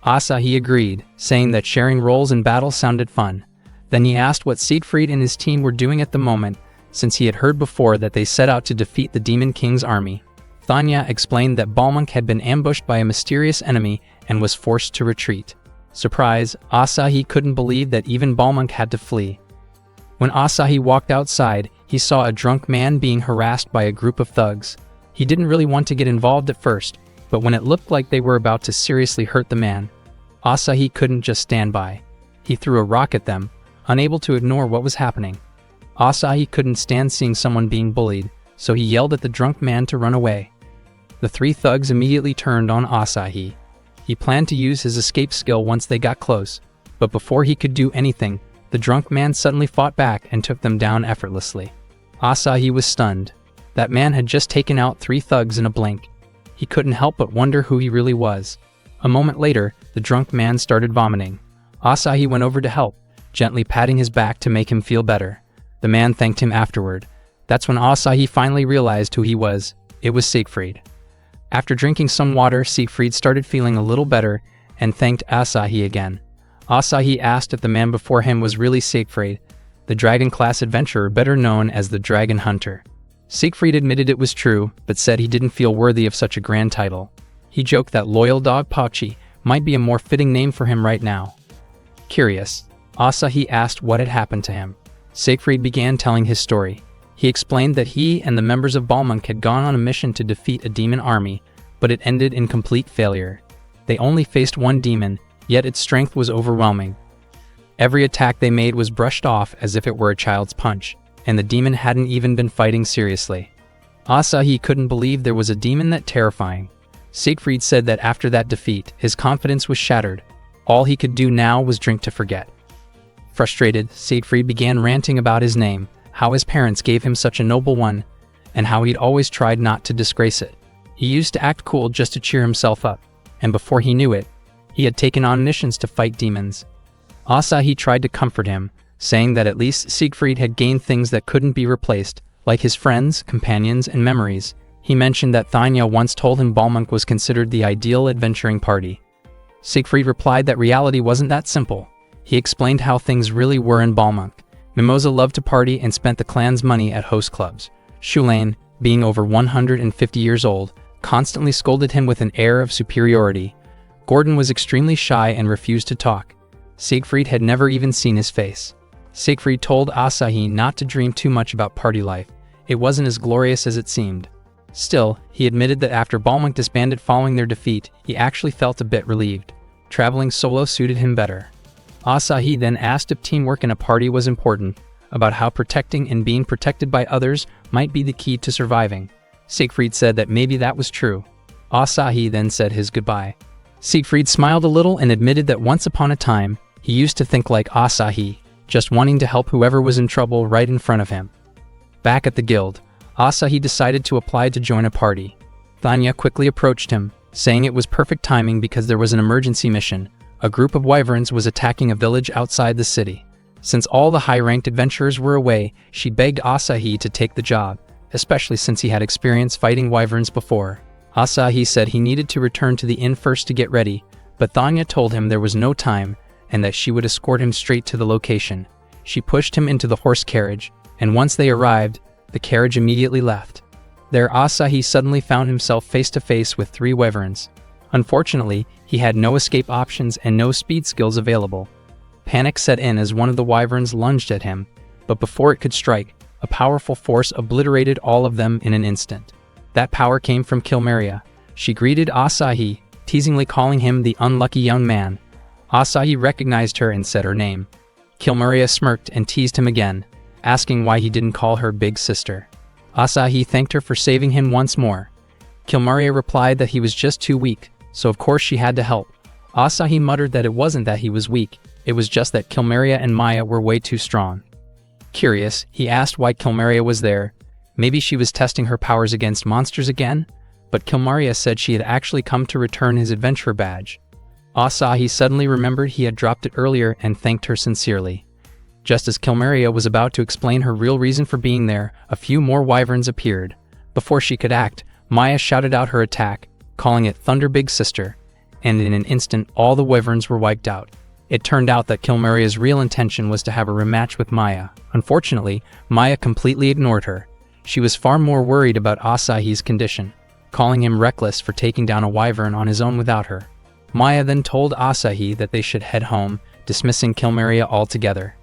Asahi agreed, saying that sharing roles in battle sounded fun. Then he asked what Siegfried and his team were doing at the moment, since he had heard before that they set out to defeat the Demon King's army. Thanya explained that Balmunk had been ambushed by a mysterious enemy and was forced to retreat. Surprise, Asahi couldn't believe that even Balmunk had to flee. When Asahi walked outside, he saw a drunk man being harassed by a group of thugs. He didn't really want to get involved at first, but when it looked like they were about to seriously hurt the man, Asahi couldn't just stand by. He threw a rock at them, unable to ignore what was happening. Asahi couldn't stand seeing someone being bullied, so he yelled at the drunk man to run away. The three thugs immediately turned on Asahi. He planned to use his escape skill once they got close, but before he could do anything, the drunk man suddenly fought back and took them down effortlessly. Asahi was stunned. That man had just taken out three thugs in a blink. He couldn't help but wonder who he really was. A moment later, the drunk man started vomiting. Asahi went over to help, gently patting his back to make him feel better. The man thanked him afterward. That's when Asahi finally realized who he was. It was Siegfried. After drinking some water, Siegfried started feeling a little better and thanked Asahi again. Asahi asked if the man before him was really Siegfried, the dragon-class adventurer better known as the Dragon Hunter. Siegfried admitted it was true, but said he didn't feel worthy of such a grand title. He joked that Loyal Dog Pauchi might be a more fitting name for him right now. Curious, Asahi asked what had happened to him. Siegfried began telling his story. He explained that he and the members of Balmunk had gone on a mission to defeat a demon army, but it ended in complete failure. They only faced one demon, yet its strength was overwhelming. Every attack they made was brushed off as if it were a child's punch, and the demon hadn't even been fighting seriously. Asahi couldn't believe there was a demon that terrifying. Siegfried said that after that defeat, his confidence was shattered. All he could do now was drink to forget. Frustrated, Siegfried began ranting about his name, how his parents gave him such a noble one, and how he'd always tried not to disgrace it. He used to act cool just to cheer himself up, and before he knew it, he had taken on missions to fight demons. Asahi tried to comfort him, saying that at least Siegfried had gained things that couldn't be replaced, like his friends, companions, and memories. He mentioned that Thanya once told him Balmunk was considered the ideal adventuring party. Siegfried replied that reality wasn't that simple. He explained how things really were in Balmunk. Mimosa loved to party and spent the clan's money at host clubs. Shulain, being over 150 years old, constantly scolded him with an air of superiority. Gordon was extremely shy and refused to talk. Siegfried had never even seen his face. Siegfried told Asahi not to dream too much about party life. It wasn't as glorious as it seemed. Still, he admitted that after Balmunk disbanded following their defeat, he actually felt a bit relieved. Traveling solo suited him better. Asahi then asked if teamwork in a party was important, about how protecting and being protected by others might be the key to surviving. Siegfried said that maybe that was true. Asahi then said his goodbye. Siegfried smiled a little and admitted that once upon a time, he used to think like Asahi, just wanting to help whoever was in trouble right in front of him. Back at the guild, Asahi decided to apply to join a party. Thanya quickly approached him, saying it was perfect timing because there was an emergency mission, a group of wyverns was attacking a village outside the city. Since all the high-ranked adventurers were away, she begged Asahi to take the job, especially since he had experience fighting wyverns before. Asahi said he needed to return to the inn first to get ready, but Thanya told him there was no time and that she would escort him straight to the location. She pushed him into the horse carriage, and once they arrived, the carriage immediately left. There Asahi suddenly found himself face to face with 3 wyverns. Unfortunately, he had no escape options and no speed skills available. Panic set in as one of the wyverns lunged at him, but before it could strike, a powerful force obliterated all of them in an instant. That power came from Kilmeria. She greeted Asahi, teasingly calling him the unlucky young man. Asahi recognized her and said her name. Kilmeria smirked and teased him again, asking why he didn't call her big sister. Asahi thanked her for saving him once more. Kilmeria replied that he was just too weak, so of course she had to help. Asahi muttered that it wasn't that he was weak, it was just that Kilmeria and Maya were way too strong. Curious, he asked why Kilmeria was there. Maybe she was testing her powers against monsters again? But Kilmeria said she had actually come to return his adventurer badge. Asahi suddenly remembered he had dropped it earlier and thanked her sincerely. Just as Kilmeria was about to explain her real reason for being there, a few more wyverns appeared. Before she could act, Maya shouted out her attack, calling it Thunder Big Sister, and in an instant all the wyverns were wiped out. It turned out that Kilmeria's real intention was to have a rematch with Maya. Unfortunately, Maya completely ignored her. She was far more worried about Asahi's condition, calling him reckless for taking down a wyvern on his own without her. Maya then told Asahi that they should head home, dismissing Kilmeria altogether.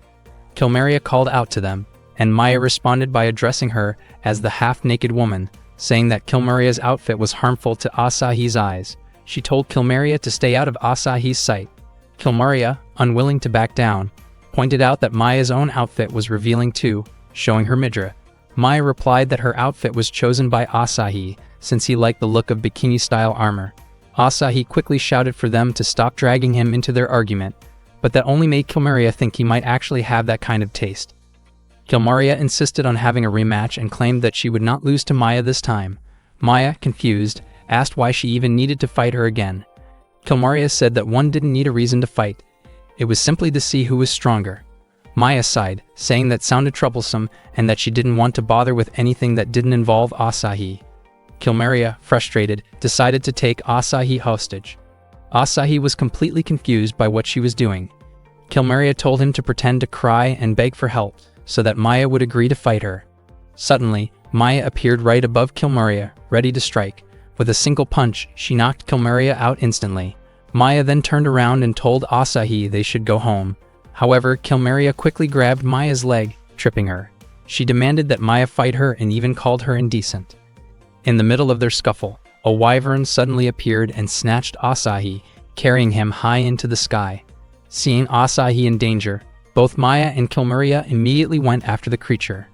Kilmeria called out to them, and Maya responded by addressing her as the half-naked woman, saying that Kilmeria's outfit was harmful to Asahi's eyes. She told Kilmeria to stay out of Asahi's sight. Kilmeria, unwilling to back down, pointed out that Maya's own outfit was revealing too, showing her midriff. Maya replied that her outfit was chosen by Asahi since he liked the look of bikini-style armor. Asahi quickly shouted for them to stop dragging him into their argument, but that only made Kilmeria think he might actually have that kind of taste. Kilmeria insisted on having a rematch and claimed that she would not lose to Maya this time. Maya, confused, asked why she even needed to fight her again. Kilmeria said that one didn't need a reason to fight. It was simply to see who was stronger. Maya sighed, saying that sounded troublesome and that she didn't want to bother with anything that didn't involve Asahi. Kilmeria, frustrated, decided to take Asahi hostage. Asahi was completely confused by what she was doing. Kilmeria told him to pretend to cry and beg for help so that Maya would agree to fight her. Suddenly, Maya appeared right above Kilmeria, ready to strike. With a single punch, she knocked Kilmeria out instantly. Maya then turned around and told Asahi they should go home. However, Kilmeria quickly grabbed Maya's leg, tripping her. She demanded that Maya fight her and even called her indecent. In the middle of their scuffle, a wyvern suddenly appeared and snatched Asahi, carrying him high into the sky. Seeing Asahi in danger, both Maya and Kilmeria immediately went after the creature.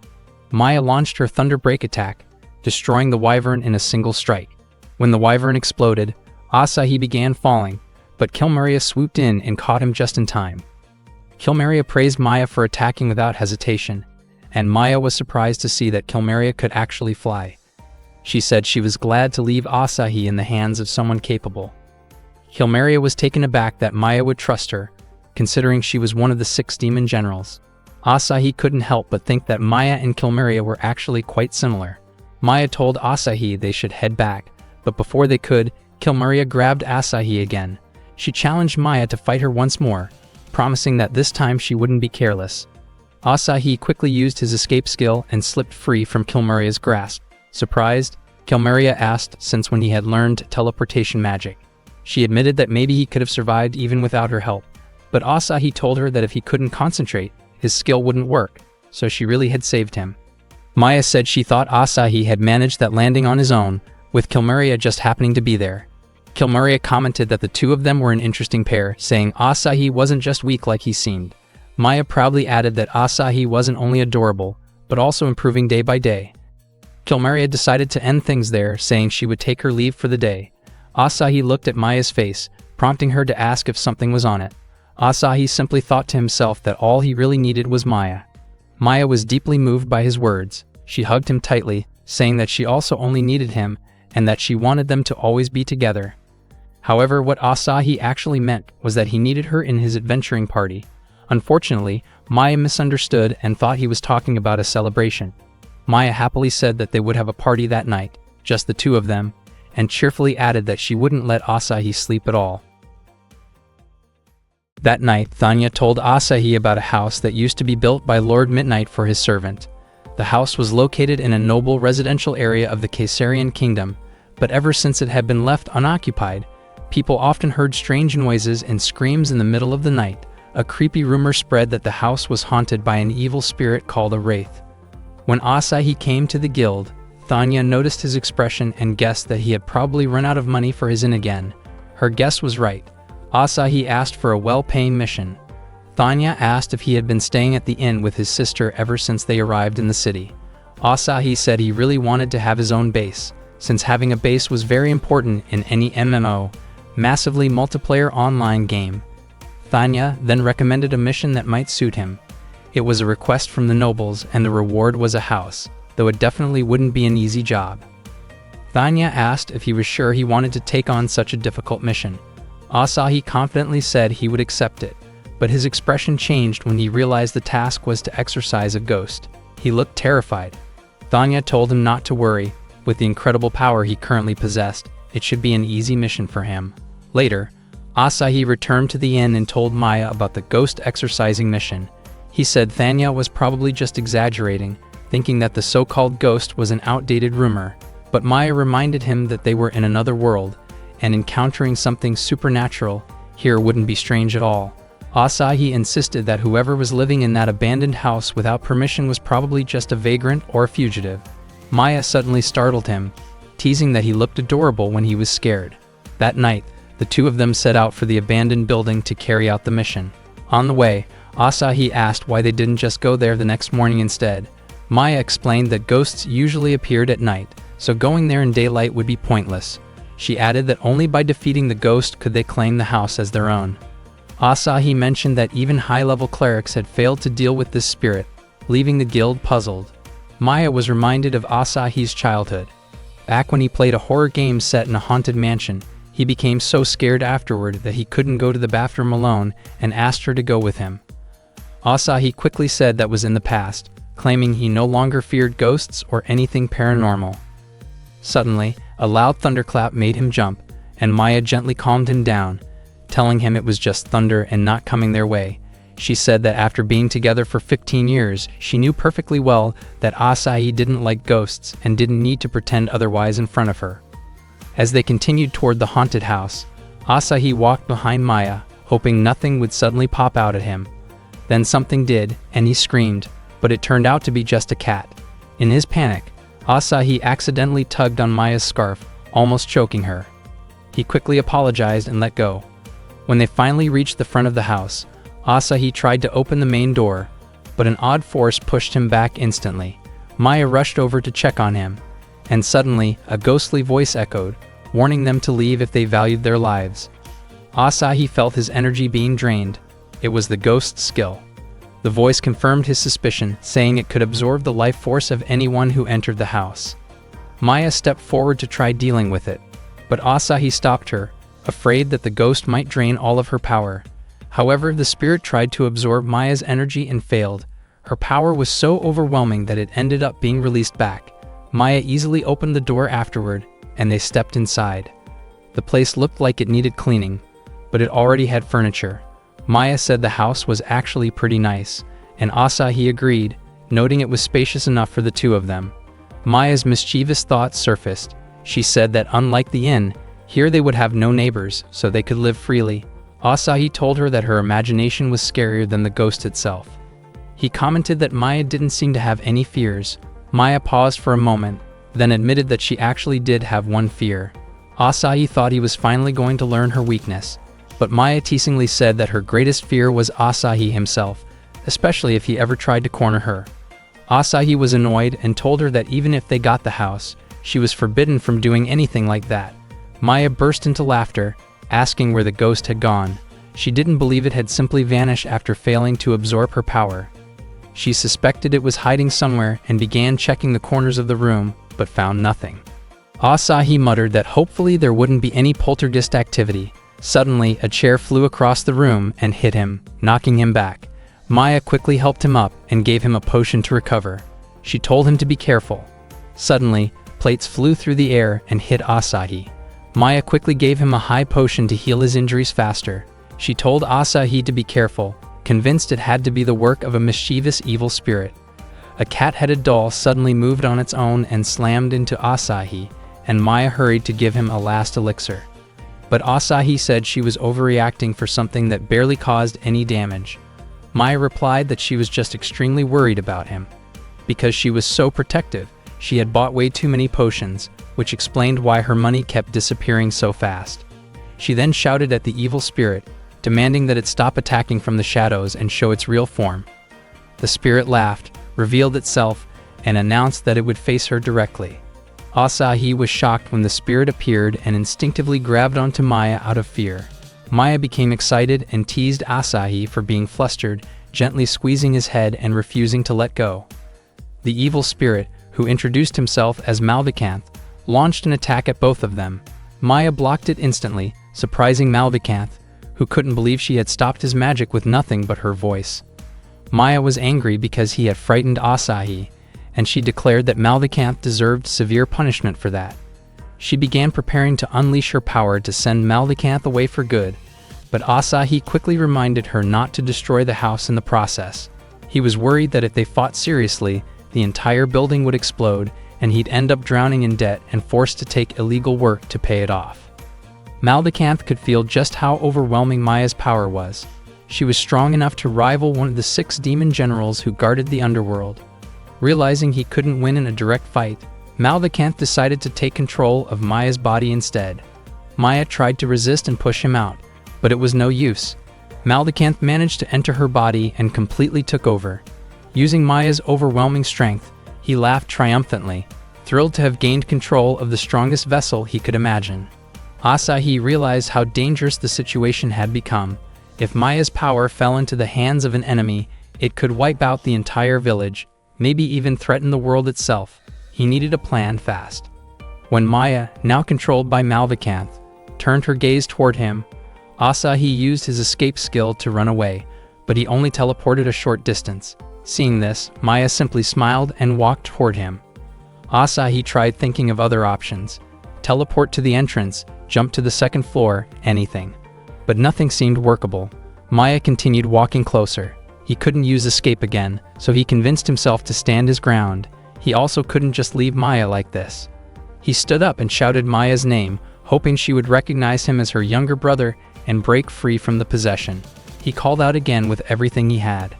Maya launched her Thunder Break attack, destroying the wyvern in a single strike. When the wyvern exploded, Asahi began falling, but Kilmeria swooped in and caught him just in time. Kilmeria praised Maya for attacking without hesitation, and Maya was surprised to see that Kilmeria could actually fly. She said she was glad to leave Asahi in the hands of someone capable. Kilmeria was taken aback that Maya would trust her, considering she was one of the 6 demon generals. Asahi couldn't help but think that Maya and Kilmeria were actually quite similar. Maya told Asahi they should head back, but before they could, Kilmeria grabbed Asahi again. She challenged Maya to fight her once more, promising that this time she wouldn't be careless. Asahi quickly used his escape skill and slipped free from Kilmeria's grasp. Surprised, Kilmeria asked since when he had learned teleportation magic. She admitted that maybe he could have survived even without her help, but Asahi told her that if he couldn't concentrate, his skill wouldn't work, so she really had saved him. Maya said she thought Asahi had managed that landing on his own, with Kilmeria just happening to be there. Kilmeria commented that the two of them were an interesting pair, saying Asahi wasn't just weak like he seemed. Maya proudly added that Asahi wasn't only adorable, but also improving day by day. Kilmeria decided to end things there, saying she would take her leave for the day. Asahi looked at Maya's face, prompting her to ask if something was on it. Asahi simply thought to himself that all he really needed was Maya. Maya was deeply moved by his words. She hugged him tightly, saying that she also only needed him, and that she wanted them to always be together. However, what Asahi actually meant was that he needed her in his adventuring party. Unfortunately, Maya misunderstood and thought he was talking about a celebration. Maya happily said that they would have a party that night, just the two of them, and cheerfully added that she wouldn't let Asahi sleep at all. That night, Thanya told Asahi about a house that used to be built by Lord Midnight for his servant. The house was located in a noble residential area of the Caesarian kingdom, but ever since it had been left unoccupied, people often heard strange noises and screams in the middle of the night. A creepy rumor spread that the house was haunted by an evil spirit called a wraith. When Asahi came to the guild, Thanya noticed his expression and guessed that he had probably run out of money for his inn again. Her guess was right. Asahi asked for a well-paying mission. Thanya asked if he had been staying at the inn with his sister ever since they arrived in the city. Asahi said he really wanted to have his own base, since having a base was very important in any MMO, massively multiplayer online game. Thanya then recommended a mission that might suit him. It was a request from the nobles, and the reward was a house, though it definitely wouldn't be an easy job. Thanya asked if he was sure he wanted to take on such a difficult mission. Asahi confidently said he would accept it, but his expression changed when he realized the task was to exorcise a ghost. He looked terrified. Thanya told him not to worry. With the incredible power he currently possessed, it should be an easy mission for him. Later, Asahi returned to the inn and told Maya about the ghost exorcising mission. He said Thanya was probably just exaggerating, thinking that the so-called ghost was an outdated rumor, but Maya reminded him that they were in another world, and encountering something supernatural here wouldn't be strange at all. Asahi insisted that whoever was living in that abandoned house without permission was probably just a vagrant or a fugitive. Maya suddenly startled him, teasing that he looked adorable when he was scared. That night, the two of them set out for the abandoned building to carry out the mission. On the way, Asahi asked why they didn't just go there the next morning instead. Maya explained that ghosts usually appeared at night, so going there in daylight would be pointless. She added that only by defeating the ghost could they claim the house as their own. Asahi mentioned that even high-level clerics had failed to deal with this spirit, leaving the guild puzzled. Maya was reminded of Asahi's childhood. Back when he played a horror game set in a haunted mansion, he became so scared afterward that he couldn't go to the bathroom alone and asked her to go with him. Asahi quickly said that was in the past, claiming he no longer feared ghosts or anything paranormal. Suddenly, a loud thunderclap made him jump, and Maya gently calmed him down, telling him it was just thunder and not coming their way. She said that after being together for 15 years, she knew perfectly well that Asahi didn't like ghosts and didn't need to pretend otherwise in front of her. As they continued toward the haunted house, Asahi walked behind Maya, hoping nothing would suddenly pop out at him. Then something did, and he screamed, but it turned out to be just a cat. In his panic, Asahi accidentally tugged on Maya's scarf, almost choking her. He quickly apologized and let go. When they finally reached the front of the house, Asahi tried to open the main door, but an odd force pushed him back instantly. Maya rushed over to check on him, and suddenly a ghostly voice echoed, warning them to leave if they valued their lives. Asahi felt his energy being drained. It was the ghost's skill. The voice confirmed his suspicion, saying it could absorb the life force of anyone who entered the house. Maya stepped forward to try dealing with it, but Asahi stopped her, afraid that the ghost might drain all of her power. However, the spirit tried to absorb Maya's energy and failed. Her power was so overwhelming that it ended up being released back. Maya easily opened the door afterward, and they stepped inside. The place looked like it needed cleaning, but it already had furniture. Maya said the house was actually pretty nice, and Asahi agreed, noting it was spacious enough for the two of them. Maya's mischievous thoughts surfaced. She said that unlike the inn, here they would have no neighbors, so they could live freely. Asahi told her that her imagination was scarier than the ghost itself. He commented that Maya didn't seem to have any fears. Maya paused for a moment, then admitted that she actually did have one fear. Asahi thought he was finally going to learn her weakness, but Maya teasingly said that her greatest fear was Asahi himself, especially if he ever tried to corner her. Asahi was annoyed and told her that even if they got the house, she was forbidden from doing anything like that. Maya burst into laughter, asking where the ghost had gone. She didn't believe it had simply vanished after failing to absorb her power. She suspected it was hiding somewhere and began checking the corners of the room, but found nothing. Asahi muttered that hopefully there wouldn't be any poltergeist activity. Suddenly, a chair flew across the room and hit him, knocking him back. Maya quickly helped him up and gave him a potion to recover. She told him to be careful. Suddenly, plates flew through the air and hit Asahi. Maya quickly gave him a high potion to heal his injuries faster. She told Asahi to be careful, convinced it had to be the work of a mischievous evil spirit. A cat-headed doll suddenly moved on its own and slammed into Asahi, and Maya hurried to give him a last elixir. But Asahi said she was overreacting for something that barely caused any damage. Maya replied that she was just extremely worried about him. Because she was so protective, she had bought way too many potions, which explained why her money kept disappearing so fast. She then shouted at the evil spirit, demanding that it stop attacking from the shadows and show its real form. The spirit laughed, revealed itself, and announced that it would face her directly. Asahi was shocked when the spirit appeared and instinctively grabbed onto Maya out of fear. Maya became excited and teased Asahi for being flustered, gently squeezing his head and refusing to let go. The evil spirit, who introduced himself as Malvicanth, launched an attack at both of them. Maya blocked it instantly, surprising Malvicanth, who couldn't believe she had stopped his magic with nothing but her voice. Maya was angry because he had frightened Asahi, and she declared that Malvicanth deserved severe punishment for that. She began preparing to unleash her power to send Malvicanth away for good, but Asahi quickly reminded her not to destroy the house in the process. He was worried that if they fought seriously, the entire building would explode, and he'd end up drowning in debt and forced to take illegal work to pay it off. Malvicanth could feel just how overwhelming Maya's power was. She was strong enough to rival one of the 6 demon generals who guarded the underworld. Realizing he couldn't win in a direct fight, Malvicanth decided to take control of Maya's body instead. Maya tried to resist and push him out, but it was no use. Malvicanth managed to enter her body and completely took over. Using Maya's overwhelming strength, he laughed triumphantly, thrilled to have gained control of the strongest vessel he could imagine. Asahi realized how dangerous the situation had become. If Maya's power fell into the hands of an enemy, it could wipe out the entire village, maybe even threaten the world itself. He needed a plan fast. When Maya, now controlled by Malvicanth, turned her gaze toward him, Asahi used his escape skill to run away, but he only teleported a short distance. Seeing this, Maya simply smiled and walked toward him. Asahi tried thinking of other options. Teleport to the entrance, jump to the second floor, anything. But nothing seemed workable. Maya continued walking closer. He couldn't use escape again, so he convinced himself to stand his ground. He also couldn't just leave Maya like this. He stood up and shouted Maya's name, hoping she would recognize him as her younger brother and break free from the possession. He called out again with everything he had.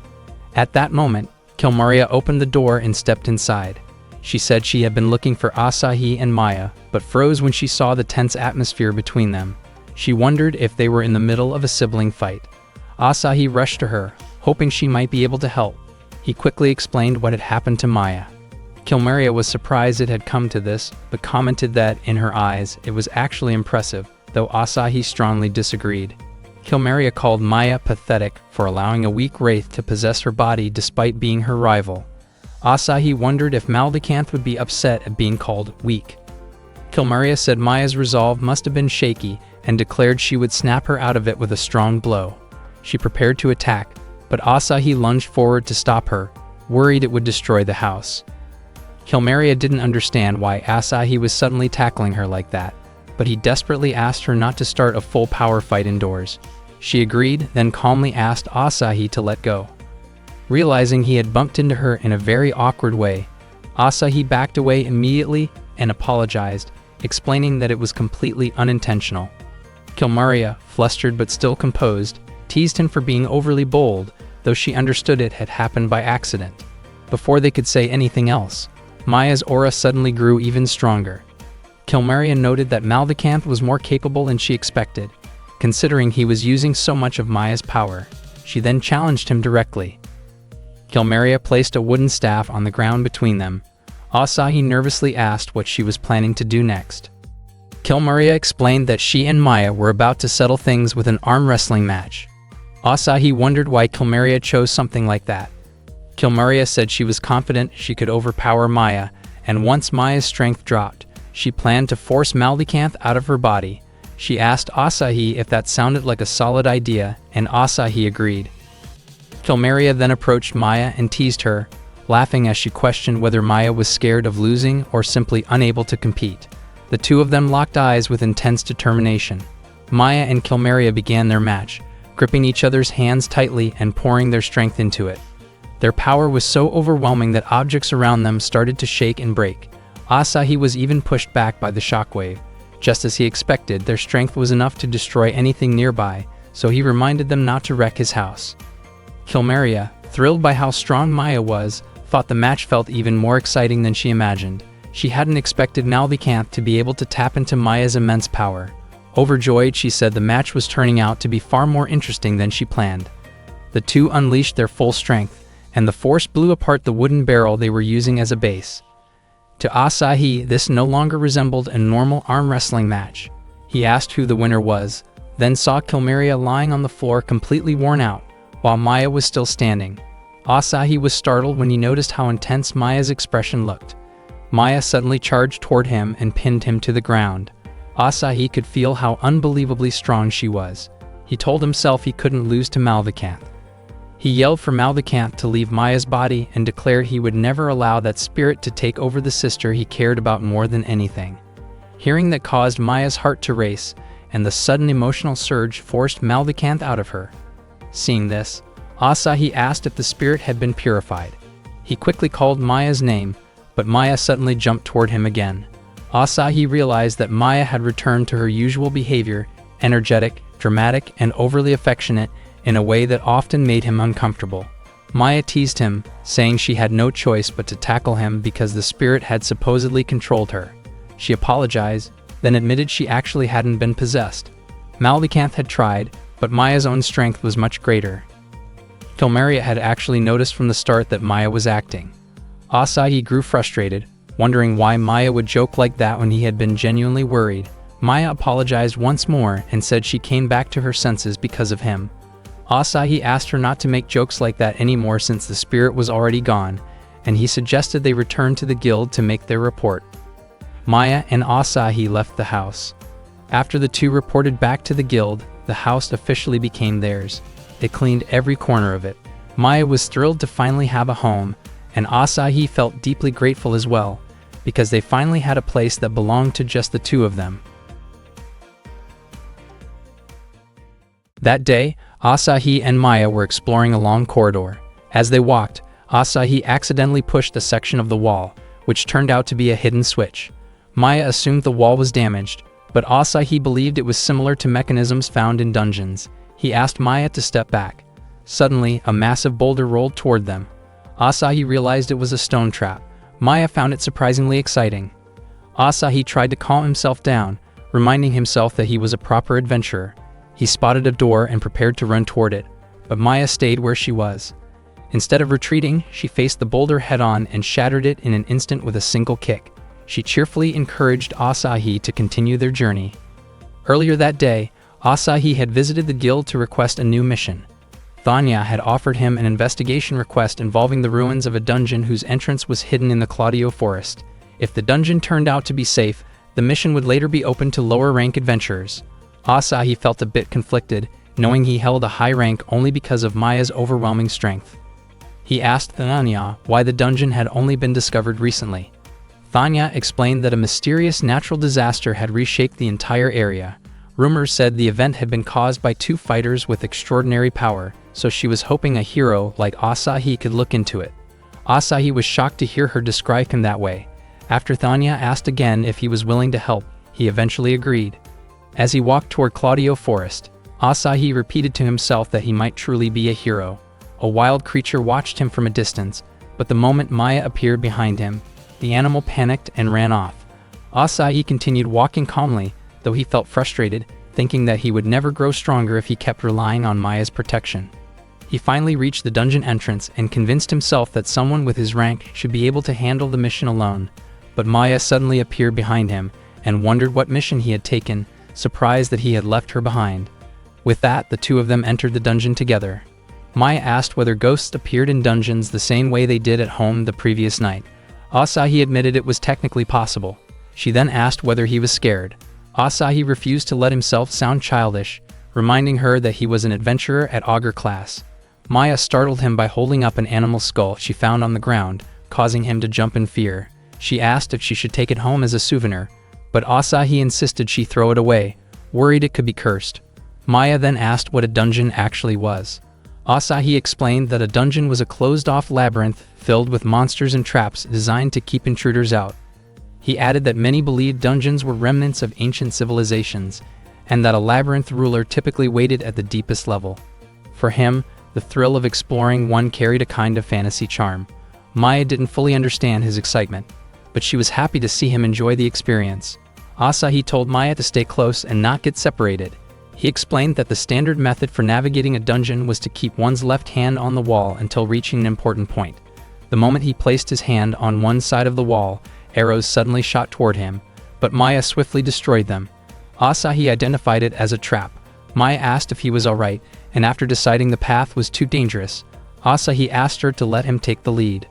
At that moment, Kilmaria opened the door and stepped inside. She said she had been looking for Asahi and Maya, but froze when she saw the tense atmosphere between them. She wondered if they were in the middle of a sibling fight. Asahi rushed to her, hoping she might be able to help. He quickly explained what had happened to Maya. Kilmaria was surprised it had come to this, but commented that, in her eyes, it was actually impressive, though Asahi strongly disagreed. Kilmaria called Maya pathetic for allowing a weak wraith to possess her body despite being her rival. Asahi wondered if Malvicanth would be upset at being called weak. Kilmaria said Maya's resolve must have been shaky and declared she would snap her out of it with a strong blow. She prepared to attack, but Asahi lunged forward to stop her, worried it would destroy the house. Kilmaria didn't understand why Asahi was suddenly tackling her like that, but he desperately asked her not to start a full power fight indoors. She agreed, then calmly asked Asahi to let go. Realizing he had bumped into her in a very awkward way, Asahi backed away immediately and apologized, explaining that it was completely unintentional. Kilmaria, flustered but still composed, teased him for being overly bold, though she understood it had happened by accident. Before they could say anything else, Maya's aura suddenly grew even stronger. Kilmaria noted that Malvicanth was more capable than she expected, considering he was using so much of Maya's power. She then challenged him directly. Kilmaria placed a wooden staff on the ground between them. Asahi nervously asked what she was planning to do next. Kilmaria explained that she and Maya were about to settle things with an arm wrestling match. Asahi wondered why Kilmaria chose something like that. Kilmaria said she was confident she could overpower Maya, and once Maya's strength dropped, She planned to force Malvikanth out of her body. She asked Asahi if that sounded like a solid idea, and Asahi agreed. Kilmeria then approached Maya and teased her, laughing as she questioned whether Maya was scared of losing or simply unable to compete. The two of them locked eyes with intense determination. Maya and Kilmeria began their match, gripping each other's hands tightly and pouring their strength into it. Their power was so overwhelming that objects around them started to shake and break. Asahi was even pushed back by the shockwave. Just as he expected, their strength was enough to destroy anything nearby, so he reminded them not to wreck his house. Kilmeria, thrilled by how strong Maya was, thought the match felt even more exciting than she imagined. She hadn't expected Malvikanth to be able to tap into Maya's immense power. Overjoyed, she said the match was turning out to be far more interesting than she planned. The two unleashed their full strength, and the force blew apart the wooden barrel they were using as a base. To Asahi, this no longer resembled a normal arm wrestling match. He asked who the winner was, then saw Kilmeria lying on the floor completely worn out, while Maya was still standing. Asahi was startled when he noticed how intense Maya's expression looked. Maya suddenly charged toward him and pinned him to the ground. Asahi could feel how unbelievably strong she was. He told himself he couldn't lose to Malvikanth. He yelled for Malvikanth to leave Maya's body and declared he would never allow that spirit to take over the sister he cared about more than anything. Hearing that caused Maya's heart to race, and the sudden emotional surge forced Malvikanth out of her. Seeing this, Asahi asked if the spirit had been purified. He quickly called Maya's name, but Maya suddenly jumped toward him again. Asahi realized that Maya had returned to her usual behavior, energetic, dramatic, and overly affectionate, in a way that often made him uncomfortable. Maya teased him, saying she had no choice but to tackle him because the spirit had supposedly controlled her. She apologized, then admitted she actually hadn't been possessed. Malvikanth had tried, but Maya's own strength was much greater. Kilmeria had actually noticed from the start that Maya was acting. Asahi grew frustrated, wondering why Maya would joke like that when he had been genuinely worried. Maya apologized once more and said she came back to her senses because of him. Asahi asked her not to make jokes like that anymore since the spirit was already gone, and he suggested they return to the guild to make their report. Maya and Asahi left the house. After the two reported back to the guild, the house officially became theirs. They cleaned every corner of it. Maya was thrilled to finally have a home, and Asahi felt deeply grateful as well, because they finally had a place that belonged to just the two of them. That day, Asahi and Maya were exploring a long corridor. As they walked, Asahi accidentally pushed a section of the wall, which turned out to be a hidden switch. Maya assumed the wall was damaged, but Asahi believed it was similar to mechanisms found in dungeons. He asked Maya to step back. Suddenly, a massive boulder rolled toward them. Asahi realized it was a stone trap. Maya found it surprisingly exciting. Asahi tried to calm himself down, reminding himself that he was a proper adventurer. He spotted a door and prepared to run toward it, but Maya stayed where she was. Instead of retreating, she faced the boulder head-on and shattered it in an instant with a single kick. She cheerfully encouraged Asahi to continue their journey. Earlier that day, Asahi had visited the guild to request a new mission. Thanya had offered him an investigation request involving the ruins of a dungeon whose entrance was hidden in the Claudio Forest. If the dungeon turned out to be safe, the mission would later be open to lower-rank adventurers. Asahi felt a bit conflicted, knowing he held a high rank only because of Maya's overwhelming strength. He asked Thanya why the dungeon had only been discovered recently. Thanya explained that a mysterious natural disaster had reshaped the entire area. Rumors said the event had been caused by two fighters with extraordinary power, so she was hoping a hero like Asahi could look into it. Asahi was shocked to hear her describe him that way. After Thanya asked again if he was willing to help, he eventually agreed. As he walked toward Claudio Forest, Asahi repeated to himself that he might truly be a hero. A wild creature watched him from a distance, but the moment Maya appeared behind him, the animal panicked and ran off. Asahi continued walking calmly, though he felt frustrated, thinking that he would never grow stronger if he kept relying on Maya's protection. He finally reached the dungeon entrance and convinced himself that someone with his rank should be able to handle the mission alone. But Maya suddenly appeared behind him and wondered what mission he had taken, surprised that he had left her behind. With that, the two of them entered the dungeon together. Maya asked whether ghosts appeared in dungeons the same way they did at home the previous night. Asahi admitted it was technically possible. She then asked whether he was scared. Asahi refused to let himself sound childish, reminding her that he was an adventurer at augur class. Maya startled him by holding up an animal skull she found on the ground, causing him to jump in fear. She asked if she should take it home as a souvenir, but Asahi insisted she throw it away, worried it could be cursed. Maya then asked what a dungeon actually was. Asahi explained that a dungeon was a closed-off labyrinth filled with monsters and traps designed to keep intruders out. He added that many believed dungeons were remnants of ancient civilizations, and that a labyrinth ruler typically waited at the deepest level. For him, the thrill of exploring one carried a kind of fantasy charm. Maya didn't fully understand his excitement, but she was happy to see him enjoy the experience. Asahi told Maya to stay close and not get separated. He explained that the standard method for navigating a dungeon was to keep one's left hand on the wall until reaching an important point. The moment he placed his hand on one side of the wall, arrows suddenly shot toward him, but Maya swiftly destroyed them. Asahi identified it as a trap. Maya asked if he was alright, and after deciding the path was too dangerous, Asahi asked her to let him take the lead.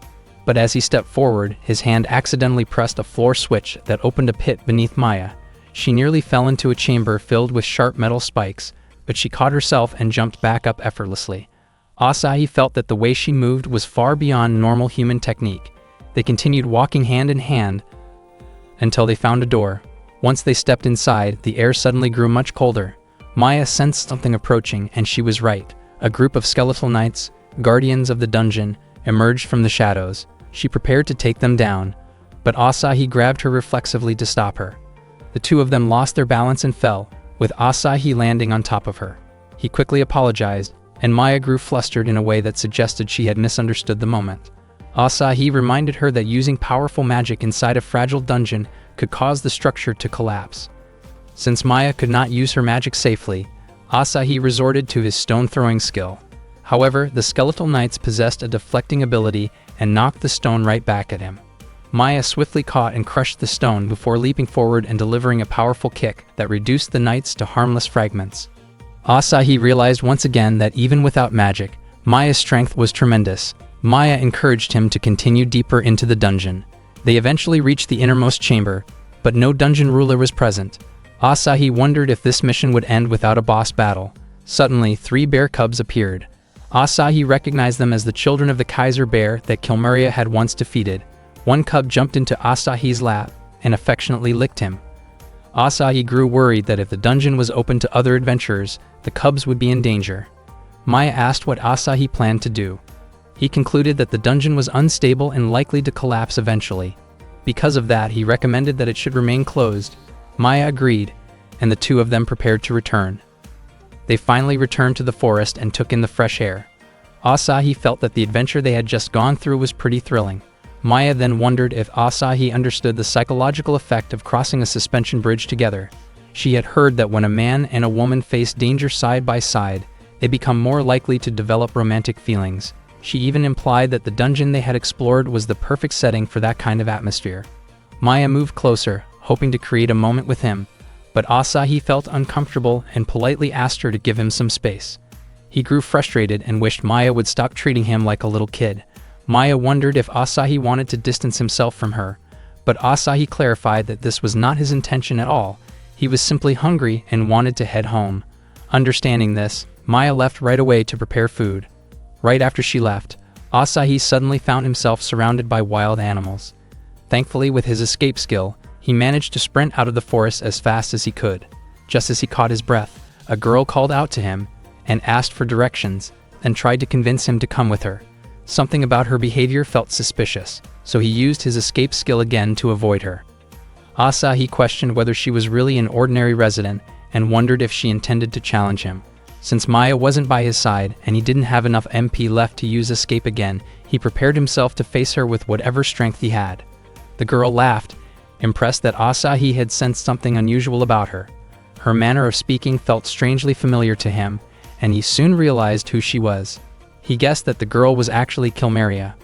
But as he stepped forward, his hand accidentally pressed a floor switch that opened a pit beneath Maya. She nearly fell into a chamber filled with sharp metal spikes, but she caught herself and jumped back up effortlessly. Asahi felt that the way she moved was far beyond normal human technique. They continued walking hand in hand until they found a door. Once they stepped inside, the air suddenly grew much colder. Maya sensed something approaching, and she was right. A group of skeletal knights, guardians of the dungeon, emerged from the shadows. She prepared to take them down, but Asahi grabbed her reflexively to stop her. The two of them lost their balance and fell, with Asahi landing on top of her. He quickly apologized, and Maya grew flustered in a way that suggested she had misunderstood the moment. Asahi reminded her that using powerful magic inside a fragile dungeon could cause the structure to collapse. Since Maya could not use her magic safely, Asahi resorted to his stone-throwing skill. However, the skeletal knights possessed a deflecting ability and knocked the stone right back at him. Maya swiftly caught and crushed the stone before leaping forward and delivering a powerful kick that reduced the knights to harmless fragments. Asahi realized once again that even without magic, Maya's strength was tremendous. Maya encouraged him to continue deeper into the dungeon. They eventually reached the innermost chamber, but no dungeon ruler was present. Asahi wondered if this mission would end without a boss battle. Suddenly, 3 bear cubs appeared. Asahi recognized them as the children of the Kaiser bear that Kilmeria had once defeated. One cub jumped into Asahi's lap and affectionately licked him. Asahi grew worried that if the dungeon was open to other adventurers, the cubs would be in danger. Maya asked what Asahi planned to do. He concluded that the dungeon was unstable and likely to collapse eventually. Because of that, he recommended that it should remain closed. Maya agreed, and the two of them prepared to return. They finally returned to the forest and took in the fresh air. Asahi felt that the adventure they had just gone through was pretty thrilling. Maya then wondered if Asahi understood the psychological effect of crossing a suspension bridge together. She had heard that when a man and a woman face danger side by side, they become more likely to develop romantic feelings. She even implied that the dungeon they had explored was the perfect setting for that kind of atmosphere. Maya moved closer, hoping to create a moment with him, but Asahi felt uncomfortable and politely asked her to give him some space. He grew frustrated and wished Maya would stop treating him like a little kid. Maya wondered if Asahi wanted to distance himself from her, but Asahi clarified that this was not his intention at all. He was simply hungry and wanted to head home. Understanding this, Maya left right away to prepare food. Right after she left, Asahi suddenly found himself surrounded by wild animals. Thankfully, with his escape skill, he managed to sprint out of the forest as fast as he could. Just as he caught his breath, a girl called out to him and asked for directions, and tried to convince him to come with her. Something about her behavior felt suspicious, so he used his escape skill again to avoid her. Asahi questioned whether she was really an ordinary resident and wondered if she intended to challenge him. Since Maya wasn't by his side and he didn't have enough MP left to use escape again, he prepared himself to face her with whatever strength he had. The girl laughed, impressed that Asahi had sensed something unusual about her. Her manner of speaking felt strangely familiar to him, and he soon realized who she was. He guessed that the girl was actually Kilmeria.